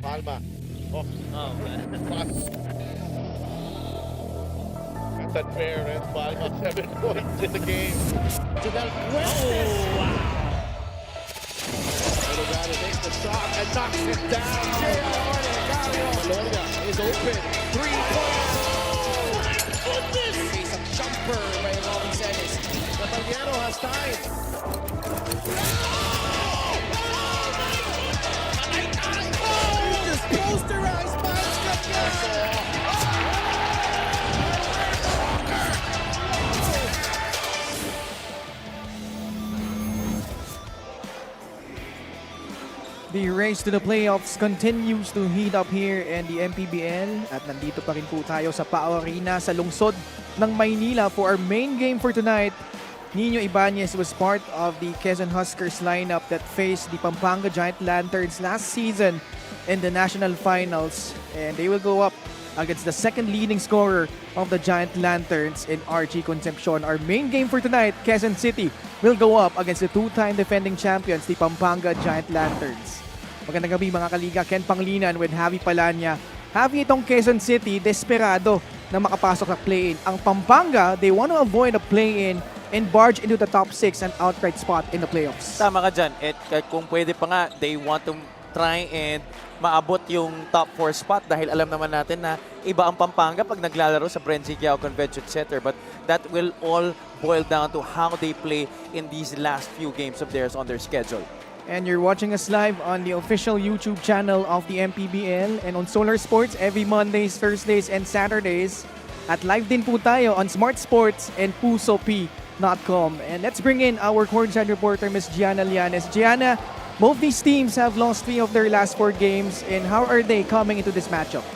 Palma. Oh, Oh, man. pass. That's unfair, man. Palma, 7 points in the game. To Del Fuentes. Oh, wow. Delgado takes the shot and knocks it down. Maloya is open. 3-pointer. Oh, my goodness. Face a jumper by Robin Celis. Caballero has time. Just posterized by Scott. The race to the playoffs continues to heat up here in the MPBL at nandito pa rin po tayo sa Pao Arena sa lungsod ng Maynila for our main game for tonight. Nino Ibanez was part of the Quezon Huskers lineup that faced the Pampanga Giant Lanterns last season in the national finals, and they will go up against the second leading scorer of the Giant Lanterns in RG Concepcion. Our main game for tonight, Quezon City will go up against the two-time defending champions, the Pampanga Giant Lanterns. Magandang gabi mga kaliga, Ken Panglinan with Javi Palanya. Javi, itong Quezon City, desperado na makapasok sa play-in. Ang Pampanga, they want to avoid a play-in and barge into the top 6 and outright spot in the playoffs. Tama ka dyan. At kung pwede pa nga, they want to try and maabot yung top 4 spot dahil alam naman natin na iba ang Pampanga pag naglalaro sa Brenzigiao Convention Center. But that will all boil down to how they play in these last few games of theirs on their schedule. And you're watching us live on the official YouTube channel of the MPBL and on Solar Sports every Mondays, Thursdays, and Saturdays. At live din po tayo on Smart Sports and PusoP.com. And let's bring in our courtside reporter, Ms. Gianna Lianes. Gianna, both these teams have lost 3 of their last 4 games, and how are they coming into this matchup?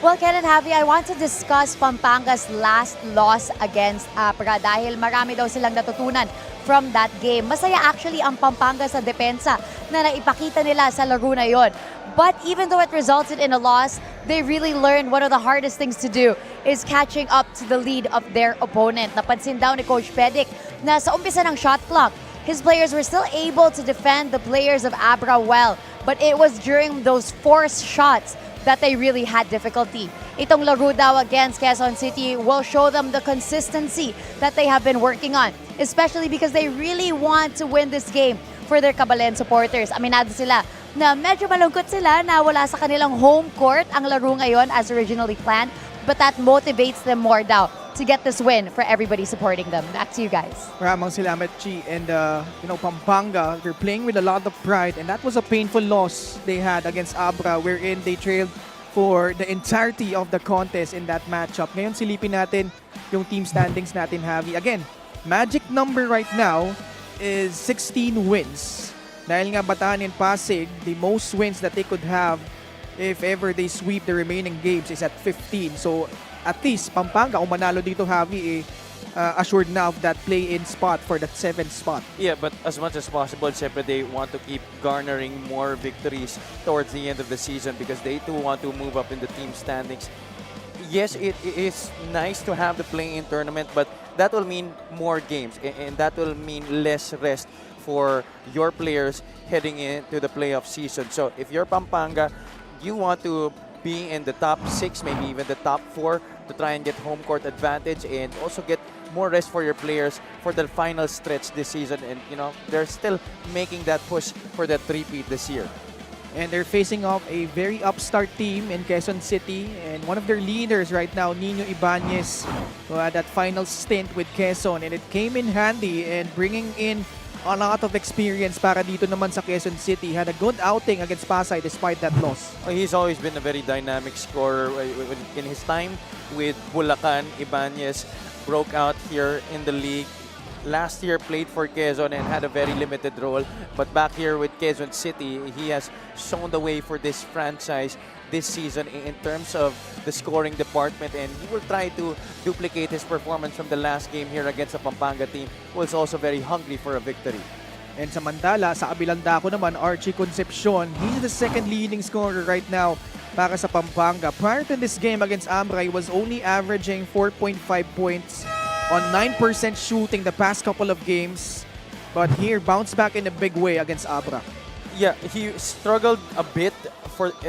Well, Ken and Javi, I want to discuss Pampanga's last loss against Abra dahil marami daw silang natutunan from that game. Masaya actually ang Pampanga sa depensa na naipakita nila sa laro na yon. But even though it resulted in a loss, they really learned one of the hardest things to do is catching up to the lead of their opponent. Napansin daw ni Coach Pedic na sa umpisa ng shot clock, his players were still able to defend the players of Abra well. But it was during those forced shots that they really had difficulty. Itong laro daw against Quezon City will show them the consistency that they have been working on, especially because they really want to win this game for their Kabalen supporters. Aminado sila na medyo malungkot sila na wala sa kanilang home court ang laro ngayon as originally planned, but that motivates them more daw to get this win for everybody supporting them. Back to you guys. Maraming salamat, Chi. And, Pampanga, they're playing with a lot of pride. And that was a painful loss they had against Abra wherein they trailed for the entirety of the contest in that matchup. Ngayon, silipin natin yung team standings natin, Javi. Again, magic number right now is 16 wins. Dahil nga Bataan and Pasig, the most wins that they could have if ever they sweep the remaining games is at 15. So, at least, Pampanga, kung manalo dito, Javi, assured na of that play-in spot for that 7th spot. Yeah, but as much as possible, syempre they want to keep garnering more victories towards the end of the season because they too want to move up in the team standings. Yes, it is nice to have the play-in tournament, but that will mean more games and that will mean less rest for your players heading into the playoff season. So if you're Pampanga, you want to be in the top 6, maybe even the top 4 to try and get home court advantage and also get more rest for your players for the final stretch this season. And, they're still making that push for that three-peat this year. And they're facing off a very upstart team in Quezon City. And one of their leaders right now, Nino Ibanez, who had that final stint with Quezon. And it came in handy in bringing in a lot of experience para dito naman sa Quezon City. Had a good outing against Pasay despite that loss. He's always been a very dynamic scorer. In his time with Bulacan, Ibanez broke out here in the league. Last year played for Quezon and had a very limited role. But back here with Quezon City, he has shown the way for this franchise this season in terms of the scoring department, and he will try to duplicate his performance from the last game here against the Pampanga team, who is also very hungry for a victory. And samantala, sa kabilang dako naman, RG Concepcion, he's the second leading scorer right now para sa Pampanga. Prior to this game against Ambray, was only averaging 4.5 points on 9% shooting the past couple of games. But here, bounce back in a big way against Abra. Yeah, he struggled a bit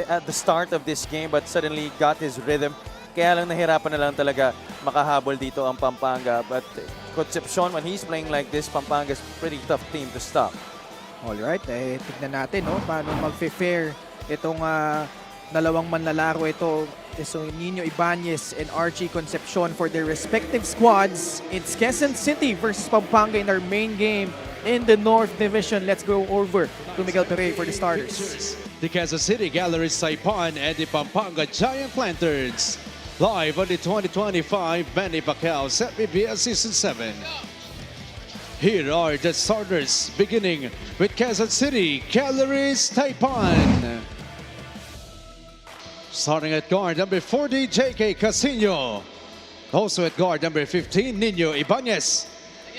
at the start of this game but suddenly got his rhythm. Kaya lang nahirapan na lang talaga makahabol dito ang Pampanga. But Concepcion, when he's playing like this, Pampanga's pretty tough team to stop. Alright, tignan natin no, paano mag-fare itong dalawang manlalaro ito. So Nino Ibanez and Archie Concepcion for their respective squads. It's Quezon City versus Pampanga in our main game in the North Division. Let's go over to Miguel Pere for the starters. The Kansas City Gallery Saipan and the Pampanga Giant Lanterns. Live on the 2025 Manny Pacquiao MPBL Season 7. Here are the starters, beginning with Kansas City Gallery Saipan. Starting at guard number 40, J.K. Casino. Also at guard number 15, Nino Ibanez.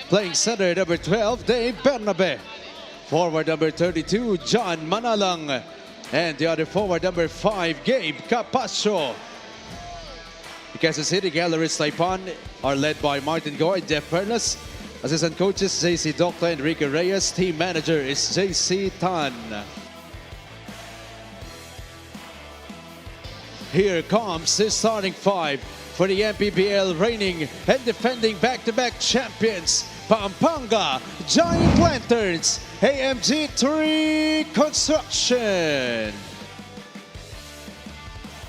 Playing center number 12, Dave Bernabe. Forward number 32, John Manalang. And the other forward number 5, Gabe Capaccio. The Kansas City Gallery Saipan are led by Martin Goy, Jeff Perlas. Assistant coaches, JC Docta, Enrique Reyes. Team manager is JC Tan. Here comes the starting five for the MPBL reigning and defending back-to-back champions, Pampanga Giant Lanterns, AMG3 Construction.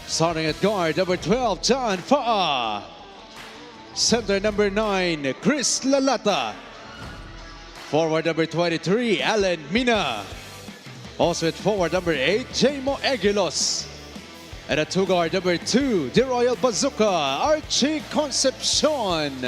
Starting at guard, number 12, John Faa. Center number 9, Chris Lalata. Forward number 23, Alan Mina. Also at forward number 8, Jamo Aguilos. And at two guard number 2, the Royal Bazooka, Archie Concepcion.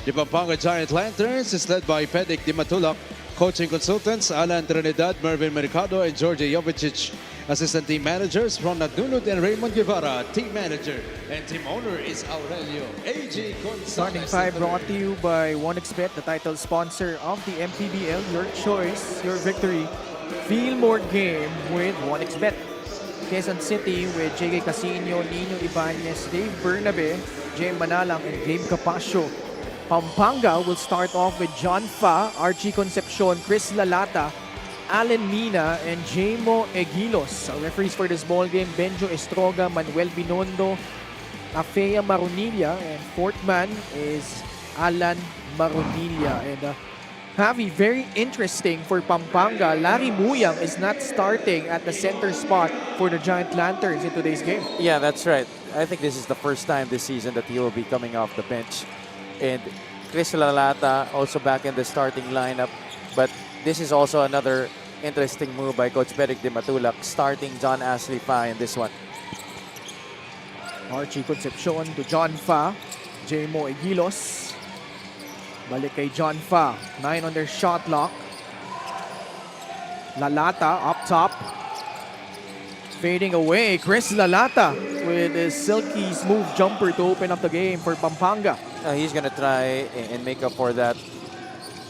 The Pampanga Giant Lanterns is led by Pedic Dimatulak. Coaching consultants, Alan Trinidad, Mervin Mercado, and Georgie Jovicic. Assistant team managers, Ron Nadunod and Raymond Guevara. Team manager and team owner is Aurelio A.G. Gonzalez. Starting five brought to you by 1xBet, the title sponsor of the MPBL. Your choice, your victory. Feel more game with 1xBet. Quezon City with J.K. Casino, Nino Ibanez, Dave Bernabe, Jay Manalang, and Gabe Capaccio. Pampanga will start off with John Fa, Archie Concepcion, Chris Lalata, Alan Mina, and Jamo Aguilos. Our referees for this ball game, Benjo Estroga, Manuel Binondo, Afea Maronilla, and fourth man is Alan Maronilla. And Javi, very interesting for Pampanga. Larry Muyang is not starting at the center spot for the Giant Lanterns in today's game. Yeah, that's right. I think this is the first time this season that he will be coming off the bench. And Chris Lalata also back in the starting lineup. But this is also another interesting move by Coach Pedic Dimatulak, starting John Ashley Fa in this one. Archie Concepcion to John Fa, Jamo Aguilos. Balik kay John Fa. 9 on their shot lock. Lalata up top. Fading away. Chris Lalata with his silky smooth jumper to open up the game for Pampanga. He's going to try and make up for that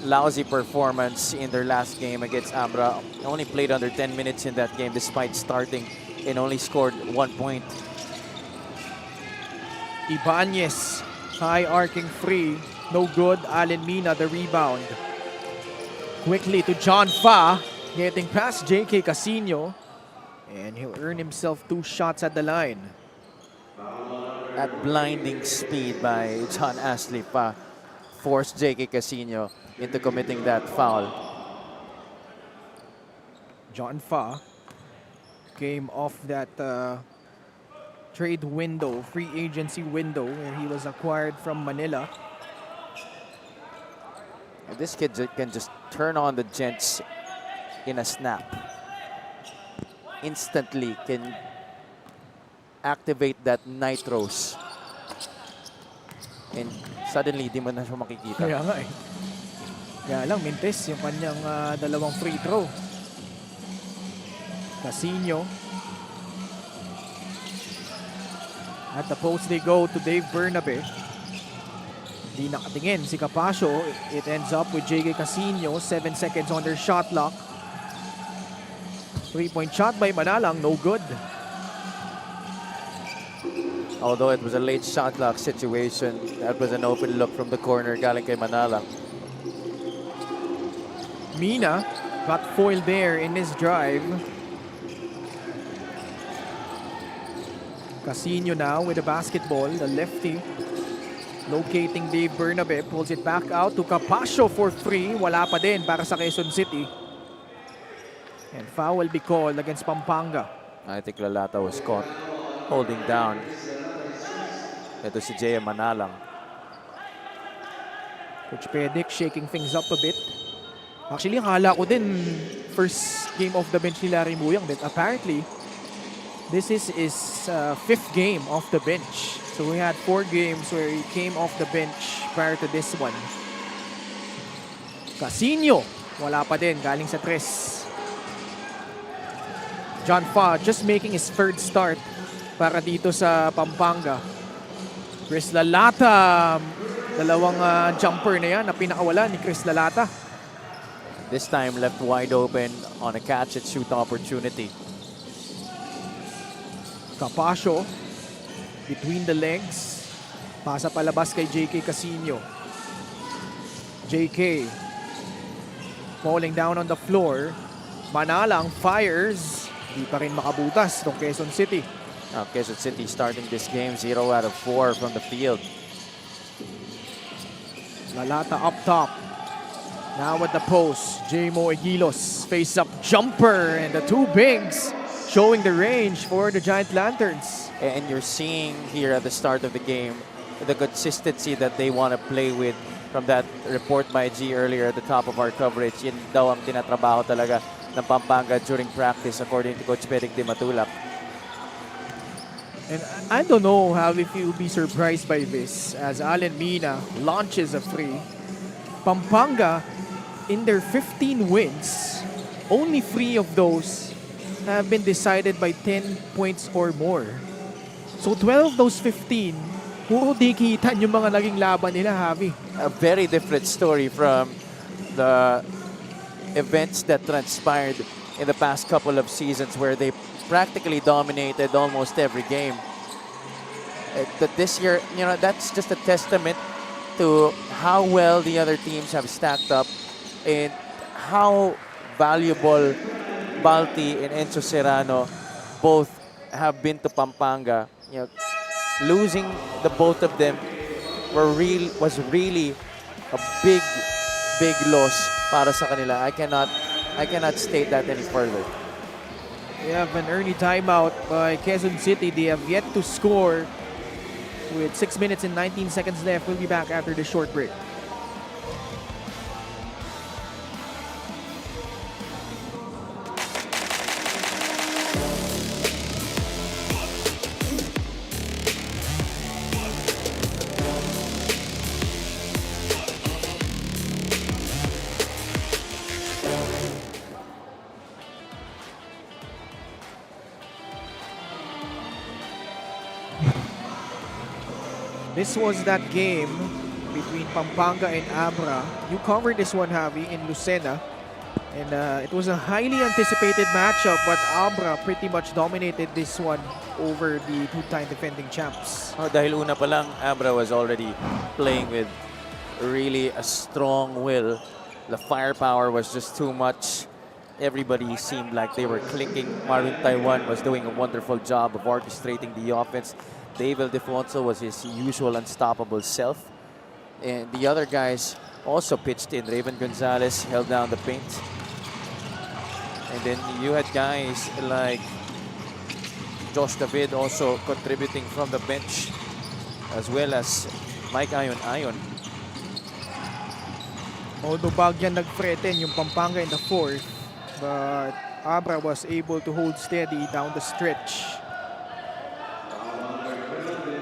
lousy performance in their last game against Ambra. Only played under 10 minutes in that game despite starting and only scored 1 point. Ibanez, high arcing free. No good. Alan Mina, the rebound. Quickly to John Fa, getting past J.K. Casino. And he'll earn himself 2 shots at the line. At blinding speed by John Ashley Fa forced J.K. Casino into committing that foul. John Fa came off that trade window, free agency window, where he was acquired from Manila. And this kid can just turn on the gents in a snap. Instantly can activate that nitros. And suddenly, di mo na siya makikita. Kaya nga eh. Kaya lang, mintes yung kanyang dalawang free throw. Casino. At the post they go to Dave Bernabe. Di nakatingin si Capaccio. It ends up with J.K. Casino. 7 seconds on their shot lock. 3-point shot by Manalang. No good. Although it was a late shot clock situation, that was an open look from the corner galing kay Manalang. Mina got foiled there in his drive. Casino now with the basketball, the lefty. Locating Dave Bernabe, pulls it back out to Capasio for free. Wala pa din para sa Quezon City. And foul will be called against Pampanga. I think Lalata was caught holding down. Ito si Jay Manalang. Coach Pedic shaking things up a bit. Actually, akala ko din first game off the bench ni Larry Muyang. But apparently, this is his fifth game off the bench. So we had 4 games where he came off the bench prior to this one. Casino, wala pa din, galing sa 3. John Fa just making his third start para dito sa Pampanga. Chris Lalata, dalawang jumper na yan na pinakawala ni Chris Lalata. This time left wide open on a catch and shoot opportunity. Capasio, between the legs. Pasa palabas kay JK Casino. JK falling down on the floor. Manalang fires. Di pa rin makabutas ng Quezon City. Now, Quezon City starting this game 0 out of 4 from the field. Lalata up top. Now at the post, J-Mo Aguilos face-up jumper and the 2 bigs showing the range for the Giant Lanterns. And you're seeing here at the start of the game the consistency that they want to play with from that report by G earlier at the top of our coverage. Yun daw ang tinatrabaho talaga ng Pampanga during practice according to Coach Pedic Di Matulak. And I don't know how if you'll be surprised by this as Allen Mina launches a free. Pampanga, in their 15 wins, only 3 of those have been decided by 10 points or more. So 12 of those 15, puro dikitan yung mga naging laban nila, Javi. A very different story from the events that transpired in the past couple of seasons where they practically dominated almost every game. But this year, you know, that's just a testament to how well the other teams have stacked up and how valuable Balti and Enzo Serrano both have been to Pampanga. You know, losing the both of them was really a big loss para sa kanila. I cannot state that any further. They have an early timeout by Quezon City. They have yet to score with 6 minutes and 19 seconds left. We'll be back after this short break. This was that game between Pampanga and Abra. You covered this one, Javi, in Lucena. And it was a highly anticipated matchup, but Abra pretty much dominated this one over the 2-time defending champs. Oh, dahil una pa lang, Abra was already playing with really a strong will. The firepower was just too much. Everybody seemed like they were clicking. Marvin Taiwan was doing a wonderful job of orchestrating the offense. Dave Ildefonso was his usual unstoppable self. And the other guys also pitched in. Raven Gonzalez held down the paint. And then you had guys like Josh David also contributing from the bench, as well as Mike Ayon. Although Bagyan nag-threaten yung Pampanga in the 4th, but Abra was able to hold steady down the stretch.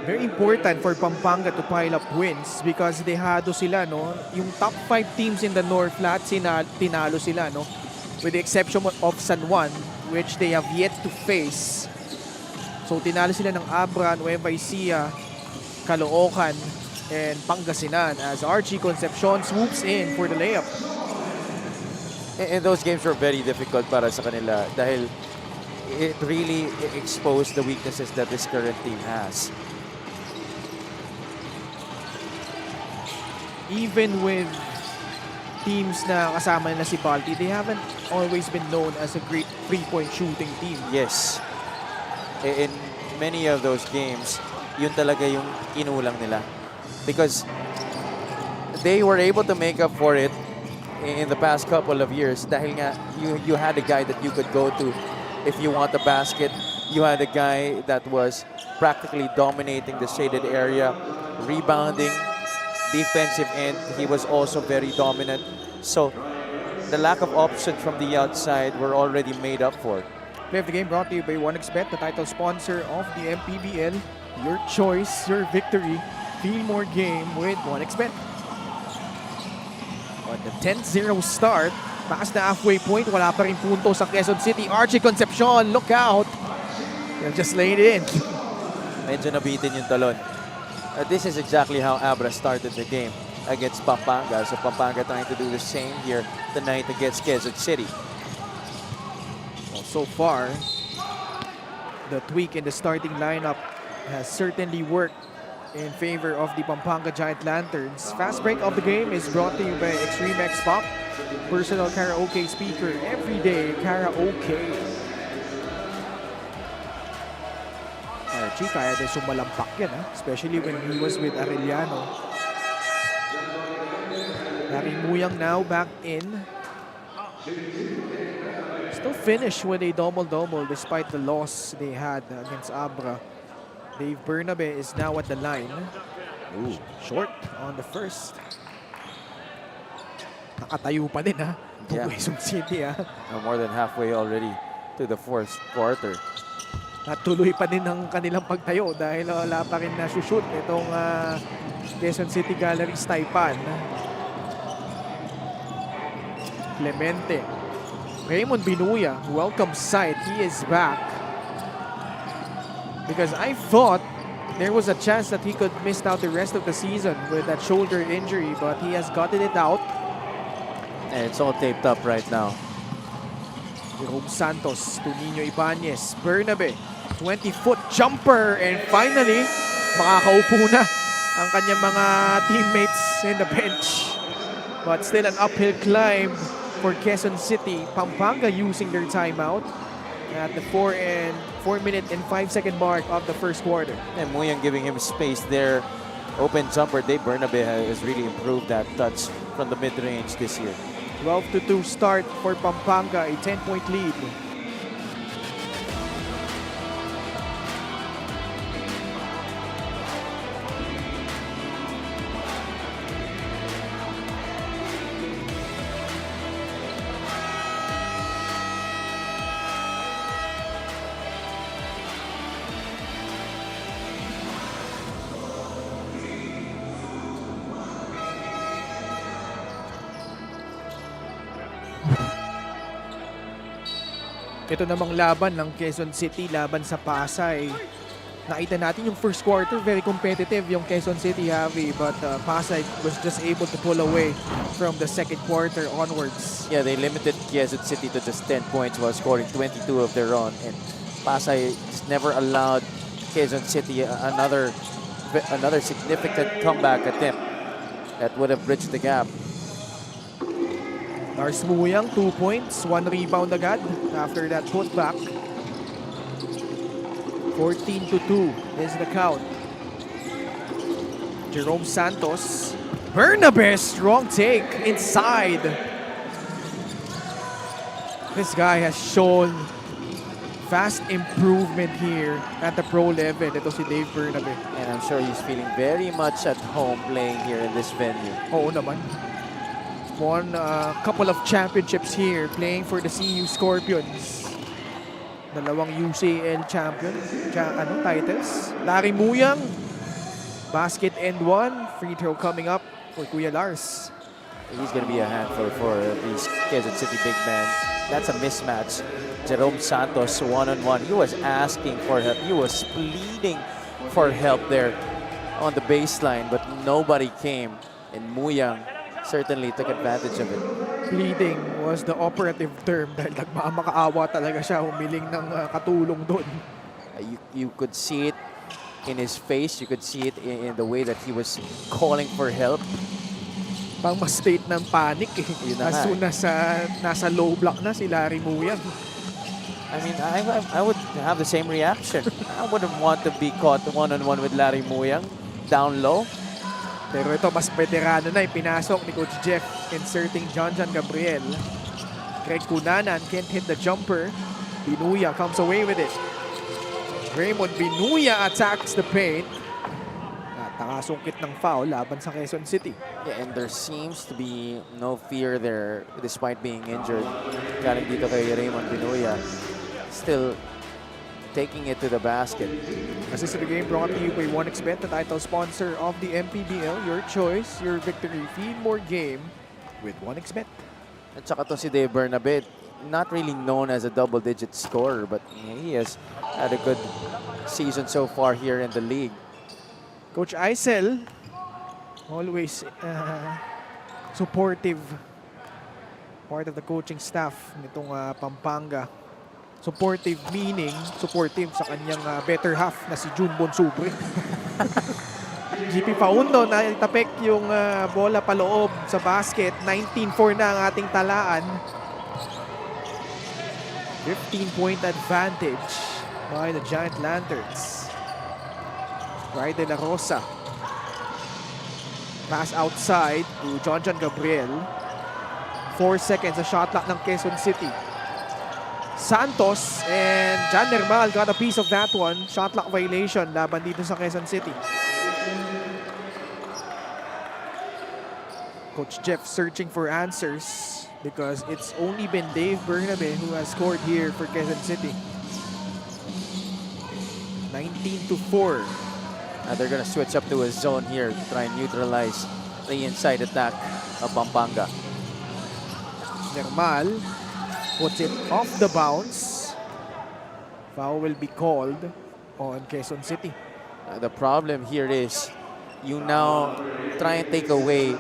Very important for Pampanga to pile up wins because dehado sila, no? Yung top 5 teams in the North, lahat tinalo sila, no? With the exception of San Juan, which they have yet to face. So tinalo sila ng Abra, Nueva Ecija, Caloocan, and Pangasinan as Archie Concepcion swoops in for the layup. And those games were very difficult para sa kanila dahil it really exposed the weaknesses that this current team has. Even with teams na kasama nila si Balti, they haven't always been known as a great three-point shooting team. Yes. In many of those games, yun talaga yung inulang nila. Because they were able to make up for it in the past couple of years dahil nga you had a guy that you could go to if you want a basket. You had a guy that was practically dominating the shaded area, rebounding, defensive end. He was also very dominant. So the lack of options from the outside were already made up for. Play of the game brought to you by 1xBet, the title sponsor of the MPBL. Your choice, your victory. Feel more game with 1xBet. On the 10-0 start, taas na halfway point, wala pa rin punto sa Quezon City. Archie Concepcion, look out! They'll just lay it in. Medyo nabitin yung talon. This is exactly how Abra started the game against Pampanga. So Pampanga trying to do the same here tonight against Quezon City. Well, so far, the tweak in the starting lineup has certainly worked in favor of the Pampanga Giant Lanterns. Fast break of the game is brought to you by Extreme X Pop, personal karaoke speaker, everyday karaoke. Archie, kaya din sumalampak yan, ha? Especially when he was with Arellano. Larry Muyang now back in. Still finish with a double-double despite the loss they had against Abra. Dave Bernabe is now at the line. Ooh, short on the first. Nakatayo pa din, ha? Yeah. Quezon City, ha? More than halfway already to the fourth quarter. At tuloy pa din ang kanilang pagtayo dahil wala pa rin na-shoot itong Quezon City Galleries Taipan. Clemente. Raymond Binuya, welcome sight. He is back. Because I thought there was a chance that he could miss out the rest of the season with that shoulder injury, but he has gotten it out. And it's all taped up right now. Jerome Santos to Nino Ibanez. Bernabe, 20-foot jumper. And finally, makakaupo na ang kanyang mga teammates in the bench. But still an uphill climb for Quezon City. Pampanga using their timeout at the 4-minute and 5-second mark of the first quarter. And Muyang giving him space there. Open jumper. Dave Bernabe has really improved that touch from the mid-range this year. 12-2 start for Pampanga, a 10-point lead. Ito namang laban ng Quezon City, laban sa Pasay. Nakita natin yung first quarter, very competitive yung Quezon City, Javi. But Pasay was just able to pull away from the second quarter onwards. Yeah, they limited Quezon City to just 10 points while scoring 22 of their own. And Pasay just never allowed Quezon City another significant comeback attempt that would have bridged the gap. Lars Muyang, 2 points, 1 rebound agad after that putback. 14-2 is the count. Jerome Santos. Bernabe, strong take inside. This guy has shown fast improvement here at the pro level. Ito si Dave Bernabe. And I'm sure he's feeling very much at home playing here in this venue. Oo naman. Won a couple of championships here playing for the CU Scorpions. Dalawang UCL champion titles. Larry Muyang, basket and one. Free throw coming up for Kuya Lars. He's going to be a handful for these Quezon City big men. That's a mismatch. Jerome Santos, one-on-one. He was asking for help. He was pleading for help there on the baseline, but nobody came. And Muyang certainly took advantage of it. Pleading was the operative term dahil nagmamakaawa talaga siya, humiling ng katulong doon. You could see it in his face. You could see it in the way that he was calling for help. Pang ma-state ng panic eh. Yun na As nga soon as nasa low block na si Larry Muyang. I mean, I would have the same reaction. I wouldn't want to be caught one-on-one with Larry Muyang down low. Pero ito, mas veterano na pinasok ni Coach Jeff, inserting John Gabriel. Greg Cunanan can't hit the jumper. Binuya comes away with it. Raymond Binuya attacks the paint. At nakasungkit ng foul laban sa Quezon City. Yeah, and there seems to be no fear there despite being injured. Galing dito kay Raymond Binuya. Still taking it to the basket. Assist to the game brought to you by 1xBet, the title sponsor of the MPBL. Your choice, your victory. Feed more game with 1xBet. At saka to si Dave Bernabet, not really known as a double-digit scorer, but he has had a good season so far here in the league. Coach Aisel, always supportive. Part of the coaching staff nitong Pampanga. Supportive meaning, supportive sa kanyang better half na si June Bonsubre. GP Paundo na itapek yung bola paloob sa basket. 19-4 na ang ating talaan. 15-point advantage by the Giant Lanterns. Ray De La Rosa. Pass outside to John Gabriel. 4 seconds sa shot clock ng Quezon City. Santos and Jan Nermal got a piece of that one. Shot clock violation laban dito sa Quezon City. Coach Jeff searching for answers because it's only been Dave Bernabe who has scored here for Quezon City. 19-4. They're going to switch up to a zone here to try and neutralize the inside attack of Pampanga. Nermal puts it off the bounce. Foul will be called on Quezon City. The problem here is you now try and take away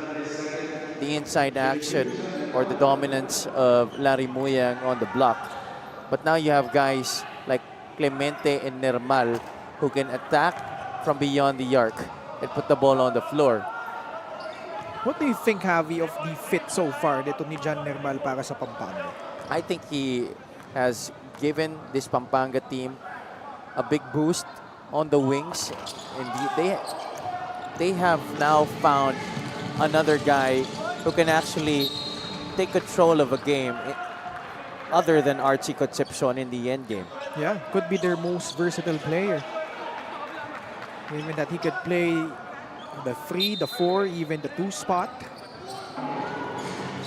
the inside action or the dominance of Larry Muyang on the block. But now you have guys like Clemente and Nermal who can attack from beyond the arc and put the ball on the floor. What do you think, Javi, of the fit so far dito ni Jan Nermal para sa Pampanga? I think he has given this Pampanga team a big boost on the wings, and they have now found another guy who can actually take control of a game other than Archie Concepcion in the end game. Yeah, could be their most versatile player. Even that he could play the 3, the 4, even the 2 spot.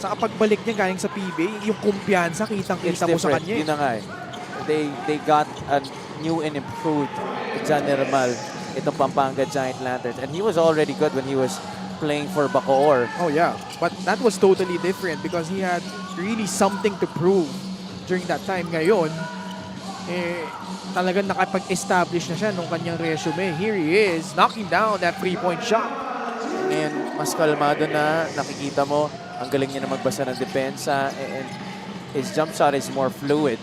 Sa pagbalik niya galing sa PBA, yung kumpiyansa, kitang-kita mo sa kanya. Yun na nga eh. They got a new and improved Jan Nermal, itong Pampanga Giant Lanterns. And he was already good when he was playing for Bacoor. Oh yeah, but that was totally different because he had really something to prove during that time. Ngayon, talagang nakapag-establish na siya nung kanyang resume. Here he is, knocking down that 3-point shot. And mas kalmado na, nakikita mo, ang galing niya na magbasa ng depensa, and his jump shot is more fluid.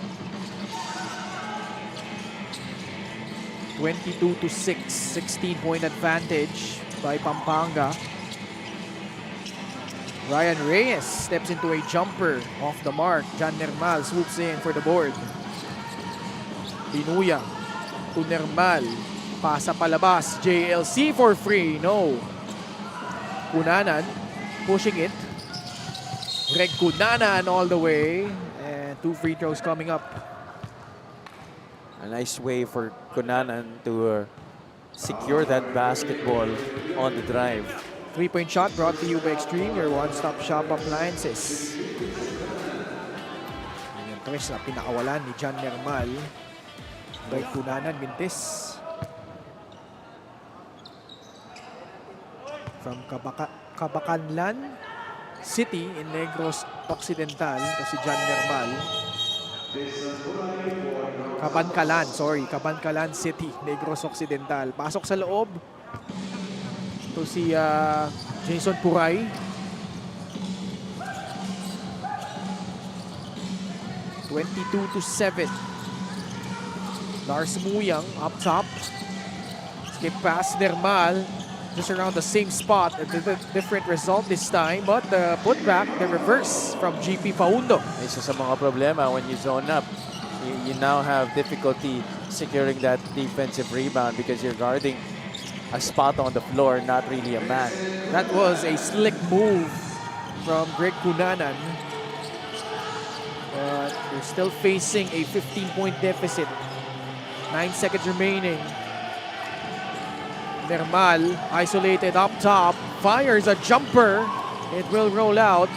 22-6, 16-point advantage by Pampanga. Ryan Reyes steps into a jumper off the mark. Jan Nermal swoops in for the board. Binuya to Nermal. Pasa palabas. JLC for free. No. Cunanan pushing it. Greg Cunanan all the way. And 2 free throws coming up. A nice way for Cunanan to secure that basketball on the drive. 3-point shot brought to you by Extreme, your one-stop shop appliances. Yung tres na pinakawalan ni Jan Nermal. Greg Cunanan, mintis. From Kabacanlan City in Negros Occidental, ito si Jan Nermal. Kabankalan City, Negros Occidental. Pasok sa loob. Ito si Jason Puray. (22-7). Lars Muyang up top. Skip pass, Nermal. just around the same spot. A different result this time, but the putback, the reverse from GP Paundo. Isa sa mga problema when you zone up, you now have difficulty securing that defensive rebound because you're guarding a spot on the floor, not really a man. That was a slick move from Greg Cunanan. But they're still facing a 15-point deficit. 9 seconds remaining. Nermal, isolated up top, fires a jumper. It will roll out.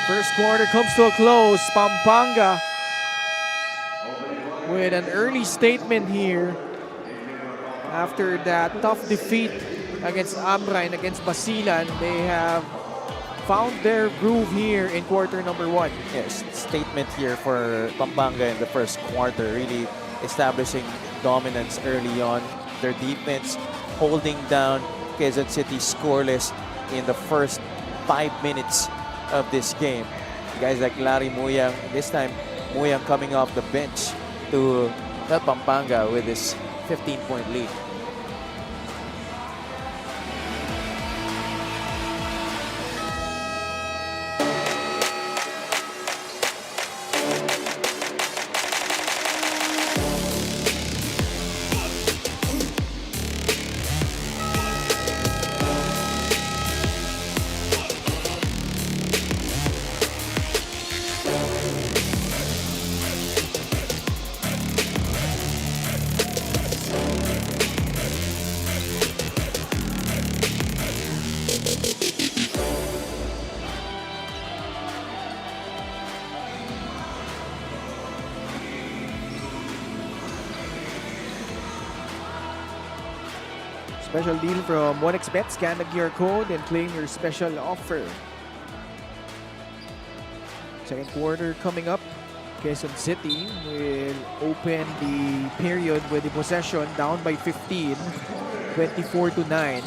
First quarter comes to a close. Pampanga with an early statement here after that tough defeat against Ambra and against Basilan. They have found their groove here in quarter number 1. Yes, statement here for Pampanga in the first quarter, really establishing dominance early on. Their defense holding down Quezon City scoreless in the first 5 minutes of this game. Guys like Larry Muyang, this time Muyang coming off the bench to help Pampanga with this 15-point lead. Special deal from 1xBet. Scan the QR code and claim your special offer. Second quarter coming up. Quezon City will open the period with the possession down by 15, 24-9.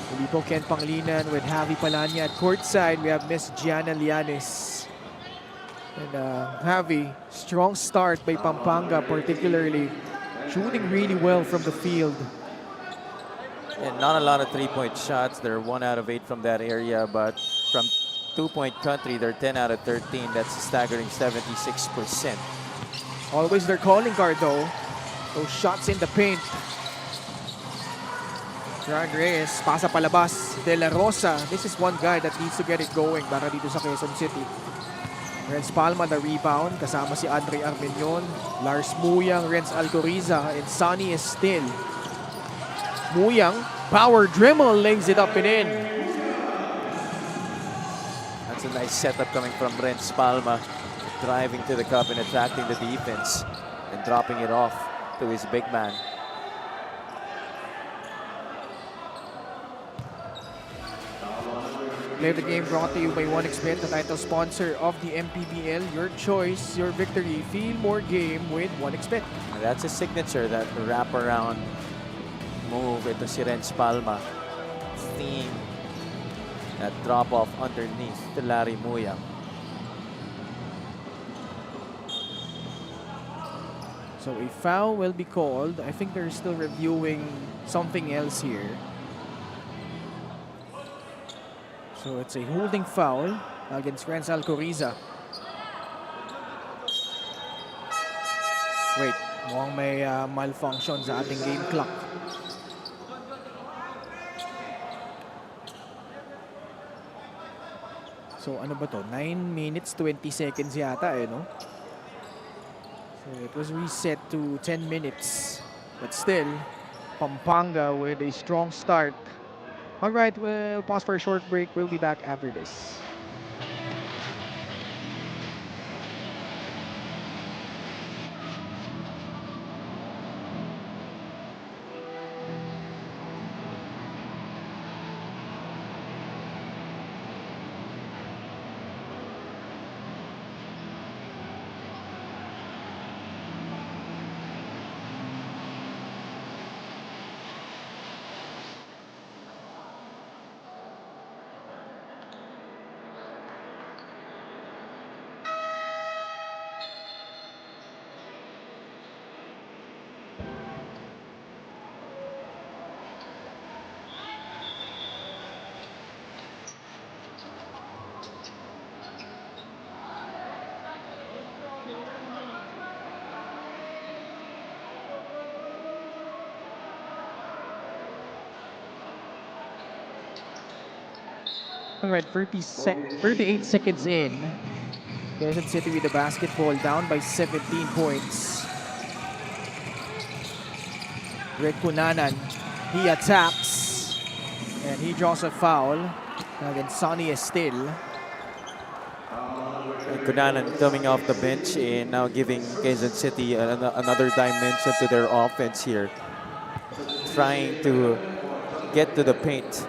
Filippo Ken Panglinan with Javi Palanya at courtside. We have Miss Gianna Lianes. And Javi, strong start by Pampanga, particularly shooting really well from the field. And not a lot of three-point shots. They're 1 out of 8 from that area, but from two-point country, they're 10 out of 13. That's a staggering 76%. Always their calling card though. Those shots in the paint. John Reyes, pasa palabas. De La Rosa. This is one guy that needs to get it going para dito sa Quezon City. Renz Palma the rebound. Kasama si Andre Armenion. Lars Muyang, Renz Alcoriza, and Sonny Estil. Muyang, power dribble, lays it up and in. That's a nice setup coming from Renz Palma, driving to the cup and attracting the defense and dropping it off to his big man. Play of the game brought to you by 1xBet, the title sponsor of the MPBL. Your choice, your victory. Feel more game with 1xBet. That's a signature, that wraparound move. Ito si Renz Palma. Theme. That drop off underneath to Larry Muyang. So a foul will be called. I think they're still reviewing something else here. So it's a holding foul against Renz Alcoriza. Wait, mukhang may malfunction sa ating game clock. So ano ba to? 9 minutes 20 seconds yata no? So it was reset to 10 minutes. But still, Pampanga with a strong start. Alright, we'll pause for a short break. We'll be back after this. All right, 38 seconds in. Quezon City with the basketball down by 17 points. Red Kunanan, he attacks. And he draws a foul against Sonny Estil. Kunanan coming off the bench and now giving Quezon City another dimension to their offense here. Trying to get to the paint.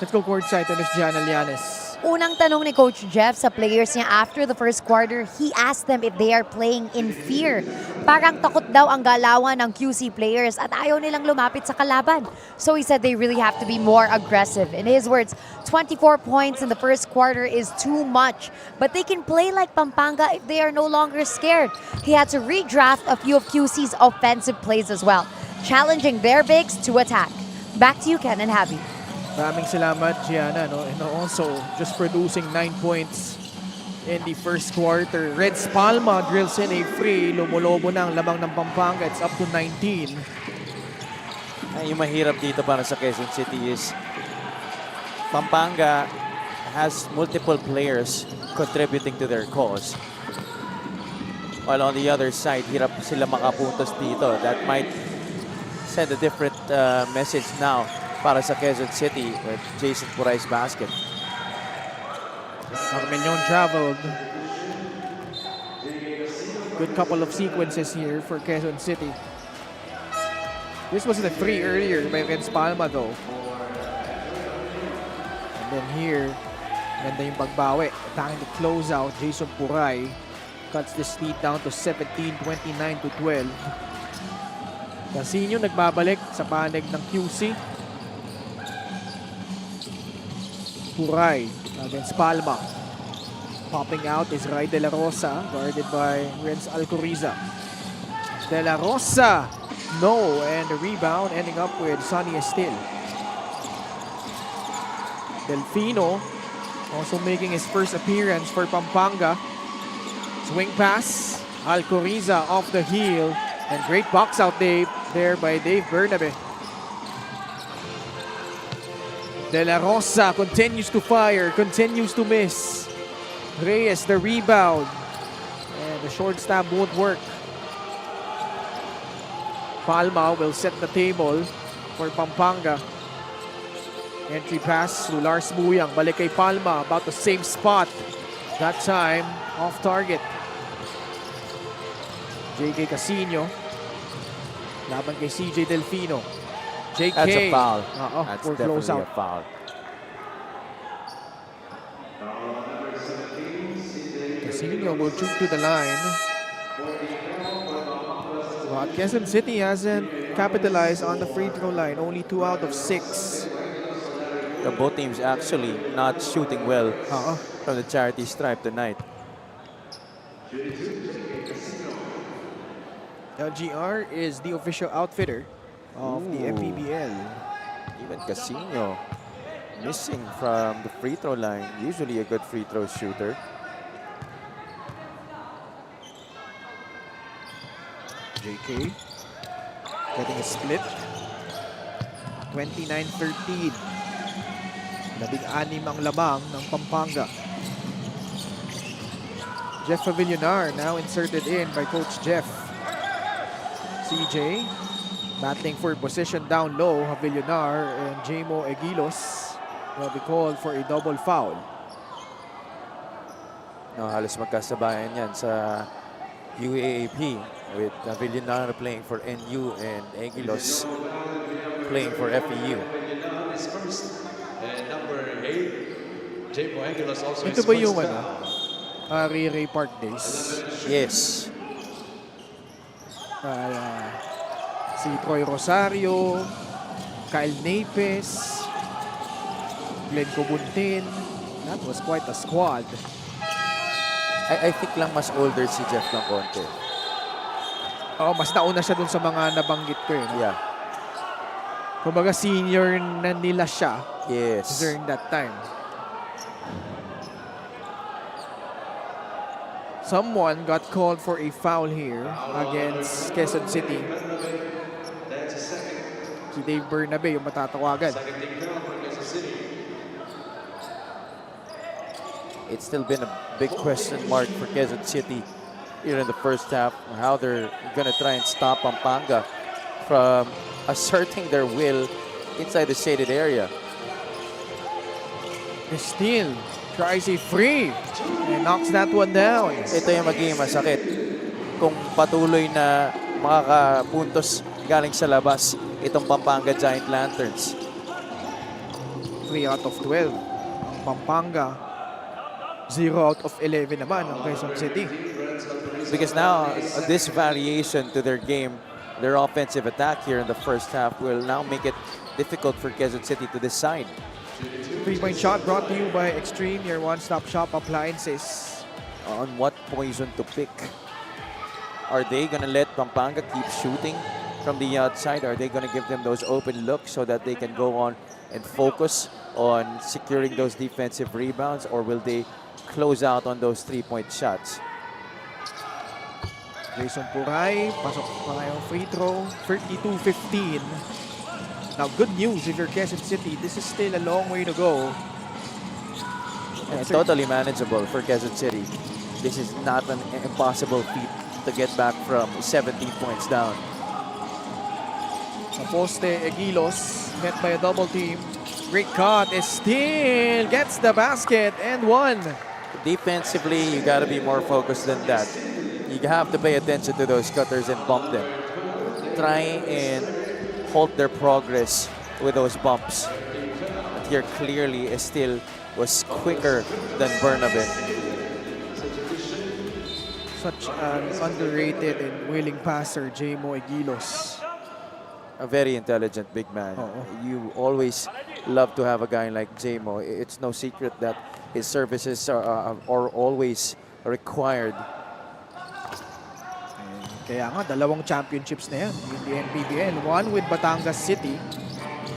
Let's go courtside to Miss Gianna Llanes. Unang tanong ni Coach Jeff sa players niya after the first quarter, he asked them if they are playing in fear. Parang takot daw ang galawan ng QC players at ayaw nilang lumapit sa kalaban. So he said they really have to be more aggressive. In his words, 24 points in the first quarter is too much. But they can play like Pampanga if they are no longer scared. He had to redraft a few of QC's offensive plays as well, challenging their bigs to attack. Back to you, Ken and Javi. Maraming salamat, Gianna. No? And also, just producing 9 points in the first quarter. Reds Palma drills in a free. Lumulobo na ang lamang ng Pampanga. It's up to 19. Yung mahirap dito para sa Quezon City is Pampanga has multiple players contributing to their cause. While on the other side, hirap sila makapuntos dito. That might send a different message now para sa Quezon City with Jason Puray's basket. Armenian traveled. Good couple of sequences here for Quezon City. This was the 3 earlier by Reds Palma though. And then here, ganda yung pagbawi. Attacking the closeout, Jason Puray cuts this lead down to 17, 29 to 12. Casino nagbabalik sa panig ng QC. Puray against Palma. Popping out is Ray De La Rosa, guarded by Renz Alcoriza. De La Rosa, no, and the rebound ending up with Sonny Estil. Delfino also making his first appearance for Pampanga. Swing pass, Alcoriza off the heel, and great box out there by Dave Bernabe. De La Rosa continues to fire, continues to miss. Reyes the rebound. And the short stab won't work. Palma will set the table for Pampanga. Entry pass to Lars Buyang. Balik kay Palma, about the same spot. That time, off target. JK Casino. Laban kay CJ Delfino. JK. That's a foul. That's That's definitely out. a foul. Casino will shoot to the line. But Quezon City hasn't capitalized on the free throw line. Only 2 out of 6. Both teams actually not shooting well Uh-oh. from the charity stripe tonight. LGR is the official outfitter of the MPBL. Even Casino missing from the free throw line. Usually a good free throw shooter. JK getting a split. 29-13. 16 ang lamang ng Pampanga. Jeff Pavillonar now inserted in by Coach Jeff. CJ battling for position down low. Pavillonar and Jamo Egilos will be called for a double foul. No, halos magkasabayan yan sa UAAP with Villar playing for NU and Egilos playing for FEU. And number 8, Jamo Egilos also Ito ba yung Ray Park Days? Yes. Si Troy Rosario, Kyle Napes, Glenn Cobuntin. That was quite a squad. I think lang mas older si Jeff ng konti. Oo, mas nauna siya dun sa mga nabanggit ko eh. No? Yeah. Kumbaga senior na nila siya Yes. during that time. Someone got called for a foul here against Quezon City. Si Dave Bernabe yung matatawagan. it's still been a big question mark for Quezon City here in the first half, how they're going to try and stop Pampanga from asserting their will inside the shaded area. Still tries a free and knocks that one down. Ito yung magiging masakit kung patuloy na makakapuntos galing sa labas itong Pampanga Giant Lanterns. 3 out of 12 ang Pampanga. 0 out of 11 naman ang Quezon City. Because now this variation to their game, their offensive attack here in the first half will now make it difficult for Quezon City to decide. 3-point shot brought to you by Extreme, your one-stop shop appliances. On what poison to pick. Are they gonna let Pampanga keep shooting from the outside? Are they gonna give them those open looks so that they can go on and focus on securing those defensive rebounds, or will they close out on those 3-point shots? Jason Puray, pasok pa ngayong free throw, 32-15. Now, good news if you're Quezon City, this is still a long way to go. And totally manageable for Quezon City. This is not an impossible feat to get back from 17 points down. Sa poste, Egilos, met by a double team. Great cut, still gets the basket and one. Defensively, you got to be more focused than that. You have to pay attention to those cutters and bump them. Try and halt their progress with those bumps. But here clearly still was quicker than Bernabe. Such an underrated and willing passer, Jamo Egilos. A very intelligent big man. You always love to have a guy like Jamo. It's no secret that his services are always required. Kaya nga, 2 championships na yan in the MPBL. One with Batangas City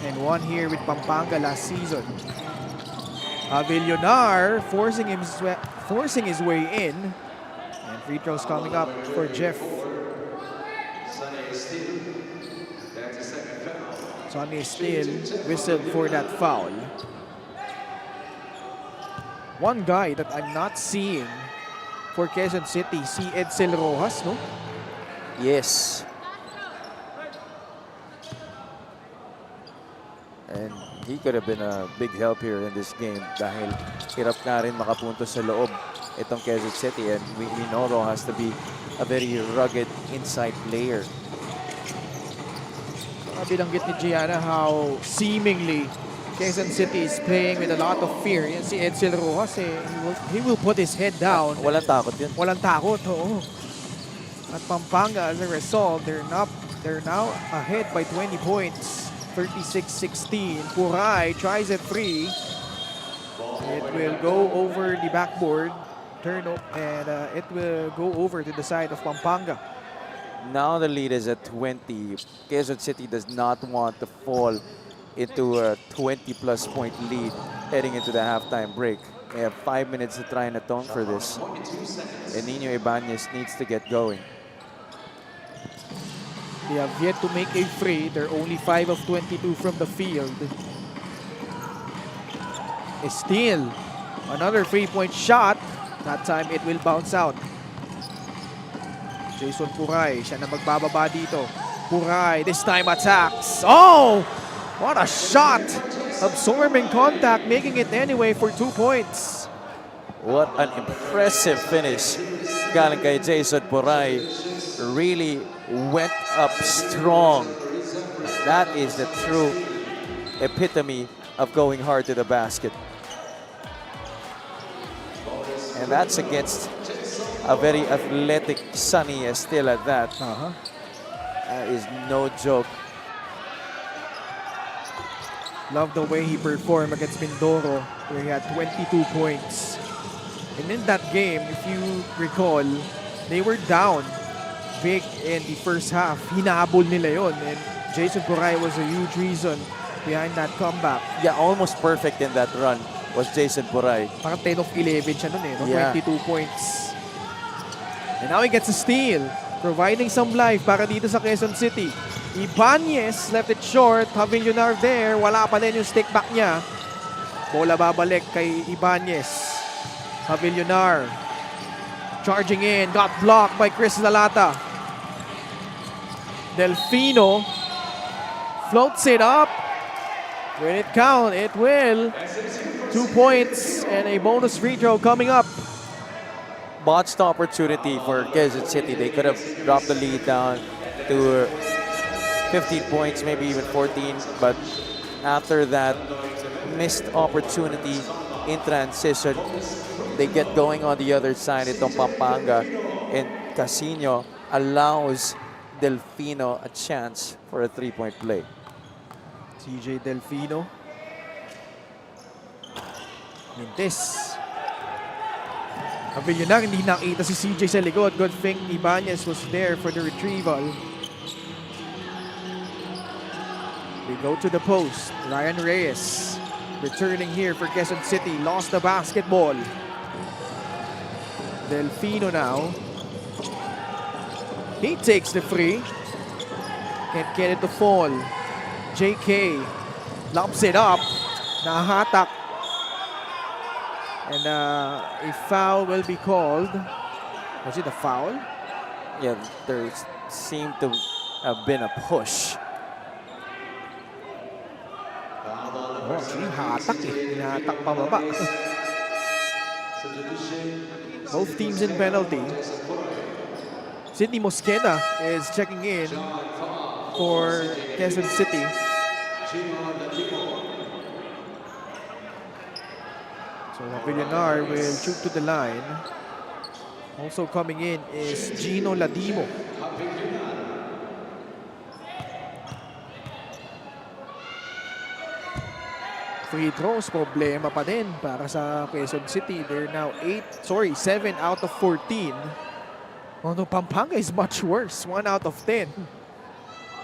and one here with Pampanga last season. Avillonar forcing his way in. And free throws coming up for Jeff. Sonny still whistled for that foul. One guy that I'm not seeing for Quezon City, si Edsel Rojas, no? Yes. And he could have been a big help here in this game dahil hirap na rin makapuntos sa loob itong Quezon City, and we know Rojas to be a very rugged inside player. Binanggit ni Gianna how seemingly Quezon City is playing with a lot of fear. Yan si Edsel Rojas, he will put his head down. Walang takot yun. Walang takot, oo. At Pampanga, as a result, they're now ahead by 20 points. 36-16. Puray tries a three. It will go over the backboard. Turn up, and it will go over to the side of Pampanga. Now the lead is at 20. Quezon City does not want to fall into a 20-plus point lead heading into the halftime break. They have 5 minutes to try and atone for this. And Nino Ibanez needs to get going. They have yet to make a free. They're only 5 of 22 from the field. Still, another 3-point shot. That time it will bounce out. Jason Puray, siya na magbababa dito. Puray, this time attacks. Oh! What a shot! Absorbing contact, making it anyway for 2 points. What an impressive finish. Galing kay Jason Puray. Really went up strong. That is the true epitome of going hard to the basket. And that's against a very athletic Sonny still at that. That is no joke. Love the way he performed against Mindoro, where he had 22 points. And in that game, if you recall, they were down big in the first half. Hinabol nila yon, and Jason Puray was a huge reason behind that comeback. Yeah, almost perfect in that run was Jason Puray. Parang 10 of 11 siya nun eh, no? Yeah. 22 points. And now he gets a steal, providing some life para dito sa Quezon City. Ibanez left it short. Avillonar there. Wala pa din yung stick back niya. Bola babalik kay Ibanez. Pavillonar. Charging in. Got blocked by Chris Lalata. Delfino floats it up. Will it count? It will. 2 points and a bonus free throw coming up. Botched opportunity for Quezon City. They could have dropped the lead down to 15 points, maybe even 14. But after that missed opportunity in transition, they get going on the other side. Itong Pampanga, and Casino allows Delfino a chance for a three-point play. CJ Delfino. Mintes. Pavillonar, hindi nakita si CJ sa likod. Good thing Ibanez was there for the retrieval. We go to the post. Ryan Reyes returning here for Quezon City. Lost the basketball. Delfino now. He takes the free. Can't get it to fall. JK lobs it up. Nahatak. And a foul will be called. Was it a foul? Yeah, there seemed to have been a push. Oh, actually, hatak eh. Hinatak pababa. Both teams in penalty. Sidney Mosqueda is checking in for Quezon City. So Pavillonar will shoot to the line. Also coming in is Gino Ladimo. Free throws, problema pa din para sa Quezon City. They're now 7 out of 14. Although Pampanga is much worse, 1 out of 10.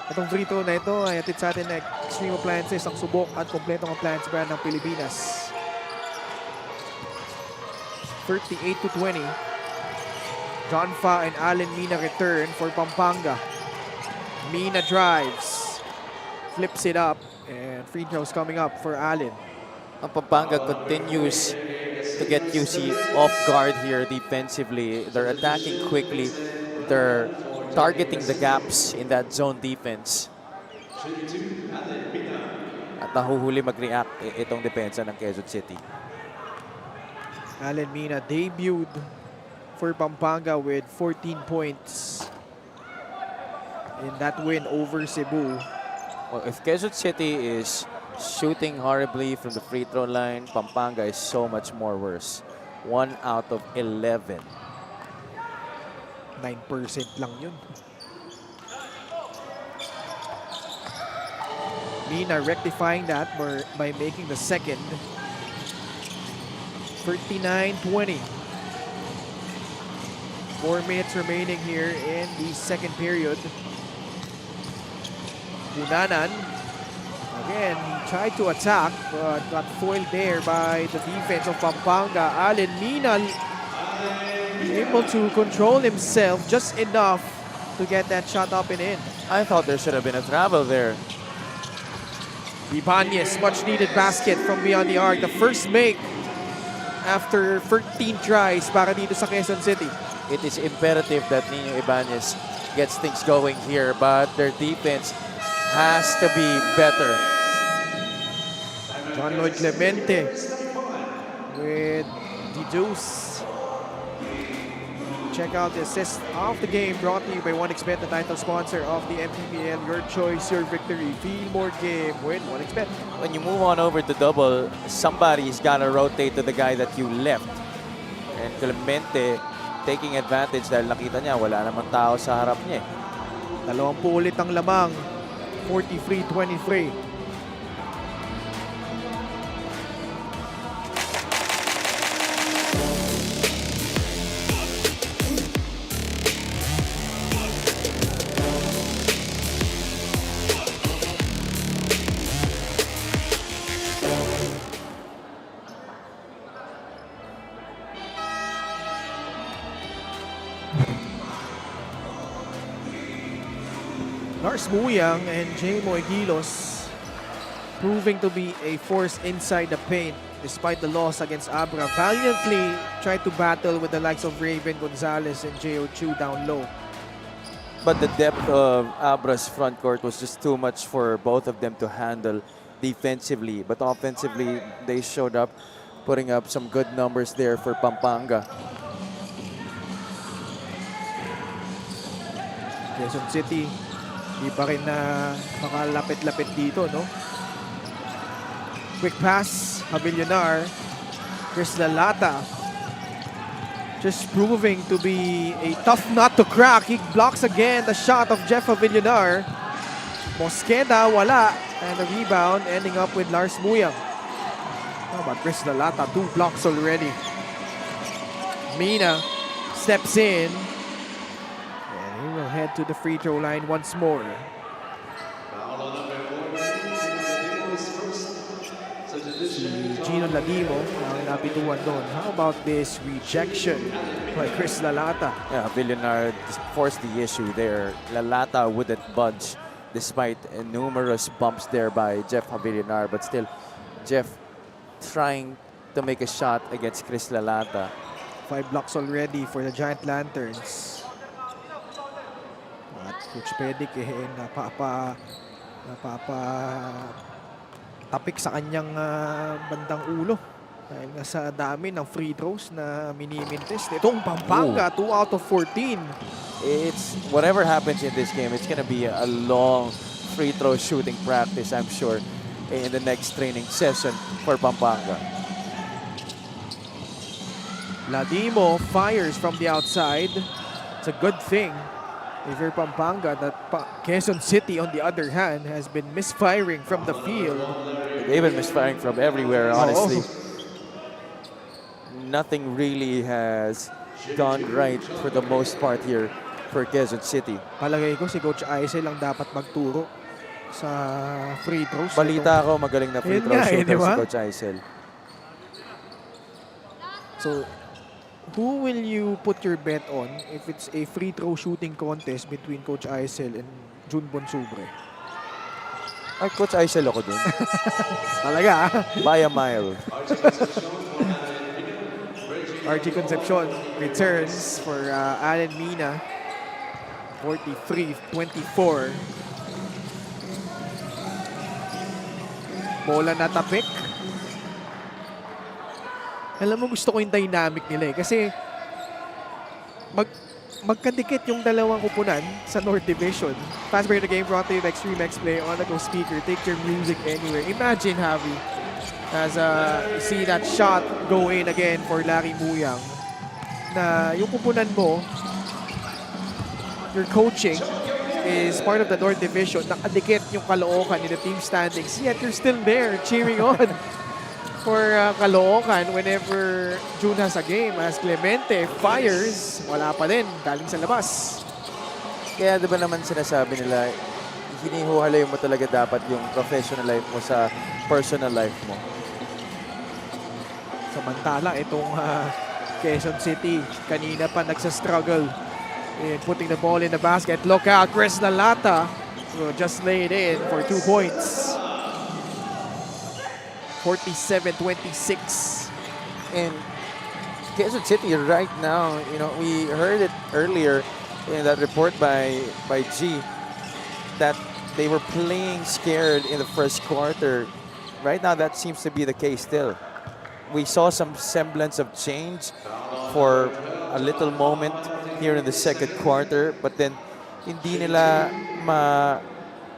Itong free throw na ito ay atid sa atin na Extreme Appliances, ang subok at kompletong appliance brand ng Pilipinas. 38-20. John Fa and Allen Mina return for Pampanga. Mina drives, flips it up, and free throws coming up for Allen. Ang Pampanga continues to get QC off guard here defensively. They're attacking quickly. They're targeting the gaps in that zone defense. At nahuhuli mag-react itong depensa ng Quezon City. Allen Mina debuted for Pampanga with 14 points in that win over Cebu. Well, if Quezon City is shooting horribly from the free throw line, Pampanga is so much more worse. 1 out of 11. 9% lang yun. Mina rectifying that by making the second. 39-20. 4 minutes remaining here in the second period. Bunanan. Again, he tried to attack but got foiled there by the defense of Pampanga. Allen Mina able to control himself just enough to get that shot up and in. I thought there should have been a travel there. Ibanez, much needed basket from beyond the arc. The first make after 13 tries para dito sa Quezon City. It is imperative that Nino Ibanez gets things going here, but their defense has to be better. John Lloyd Clemente with the deuce. Check out the assist of the game brought to you by 1xBet, the title sponsor of the MPBL. Your choice, your victory. Feel more game with 1xBet. When you move on over to double, somebody's got to rotate to the guy that you left. And Clemente taking advantage dahil nakita niya wala namang tao sa harap niya. 20 ulit ang lamang. 43-23. Lars and Jamo Aguilos proving to be a force inside the paint. despite the loss against Abra, valiantly tried to battle with the likes of Raven Gonzalez and J.O. Chu down low. But the depth of Abra's front court was just too much for both of them to handle defensively. But offensively, they showed up, putting up some good numbers there for Pampanga. Quezon City, di pa rin na makalapit-lapit dito, no? Quick pass, Havillonar, Chris Lalata. Just proving to be a tough nut to crack. He blocks again the shot of Jeff Havillonar. Mosqueda, wala. And the rebound ending up with Lars Muyang. How about Chris Lalata? 2 blocks already. Mina steps in. And he will head to the free throw line once more. Si Gino Ladimo ang napituan doon. How about this rejection by Chris Lalata? Yeah, Villar forced the issue there. Lalata wouldn't budge despite numerous bumps there by Jeff Havillonar. But still, Jeff trying to make a shot against Chris Lalata. 5 blocks already for the Giant Lanterns. At Coach Pedic tapik sa kanyang bandang ulo. Dahil nga sa dami ng free throws na minimintis. Itong Pampanga, 2 out of 14. It's whatever happens in this game, it's gonna be a long free throw shooting practice, I'm sure, in the next training session for Pampanga. Ladimo fires from the outside. It's a good thing if you're Pampanga that Quezon City, on the other hand, has been misfiring from the field. They've been misfiring from everywhere, honestly. Oo. Nothing really has gone right for the most part here for Quezon City. Palagay ko si Coach Aisel lang dapat magturo sa free throws. Balita ako, magaling na free Yun throw nga shooter di ba? si Coach Aisel. So, who will you put your bet on if it's a free throw shooting contest between Coach Aisel and Jun Bonsubre? Ay, Coach Aisel ako dun. Talaga? By a mile. RG Concepcion returns for Allen Mina. 43-24. Bola na tapik. Alam mo, gusto ko yung dynamic nila eh. Kasi magkadikit yung dalawang kupunan sa North Division. Fast break the game brought to you by Extreme X Play on the go speaker. Take your music anywhere. Imagine, Javi, as see that shot go in again for Larry Muyang, na yung kupunan mo, your coaching is part of the North Division. Nakadikit yung Caloocan in the team standings. Yet you're still there cheering on for Caloocan whenever June has a game. As Clemente fires, wala pa din, galing sa labas. Kaya diba naman sinasabi nila, hinihuhalay mo talaga dapat yung professional life mo sa personal life mo. Samantala, itong Quezon City, kanina pa nagsa-struggle in putting the ball in the basket. Look out, Chris Lalata will just lay it in for 2 points. 47-26. And Quezon City right now, you know, we heard it earlier in that report by G that they were playing scared in the first quarter. Right now, that seems to be the case still. We saw some semblance of change for a little moment here in the second quarter, but then hindi nila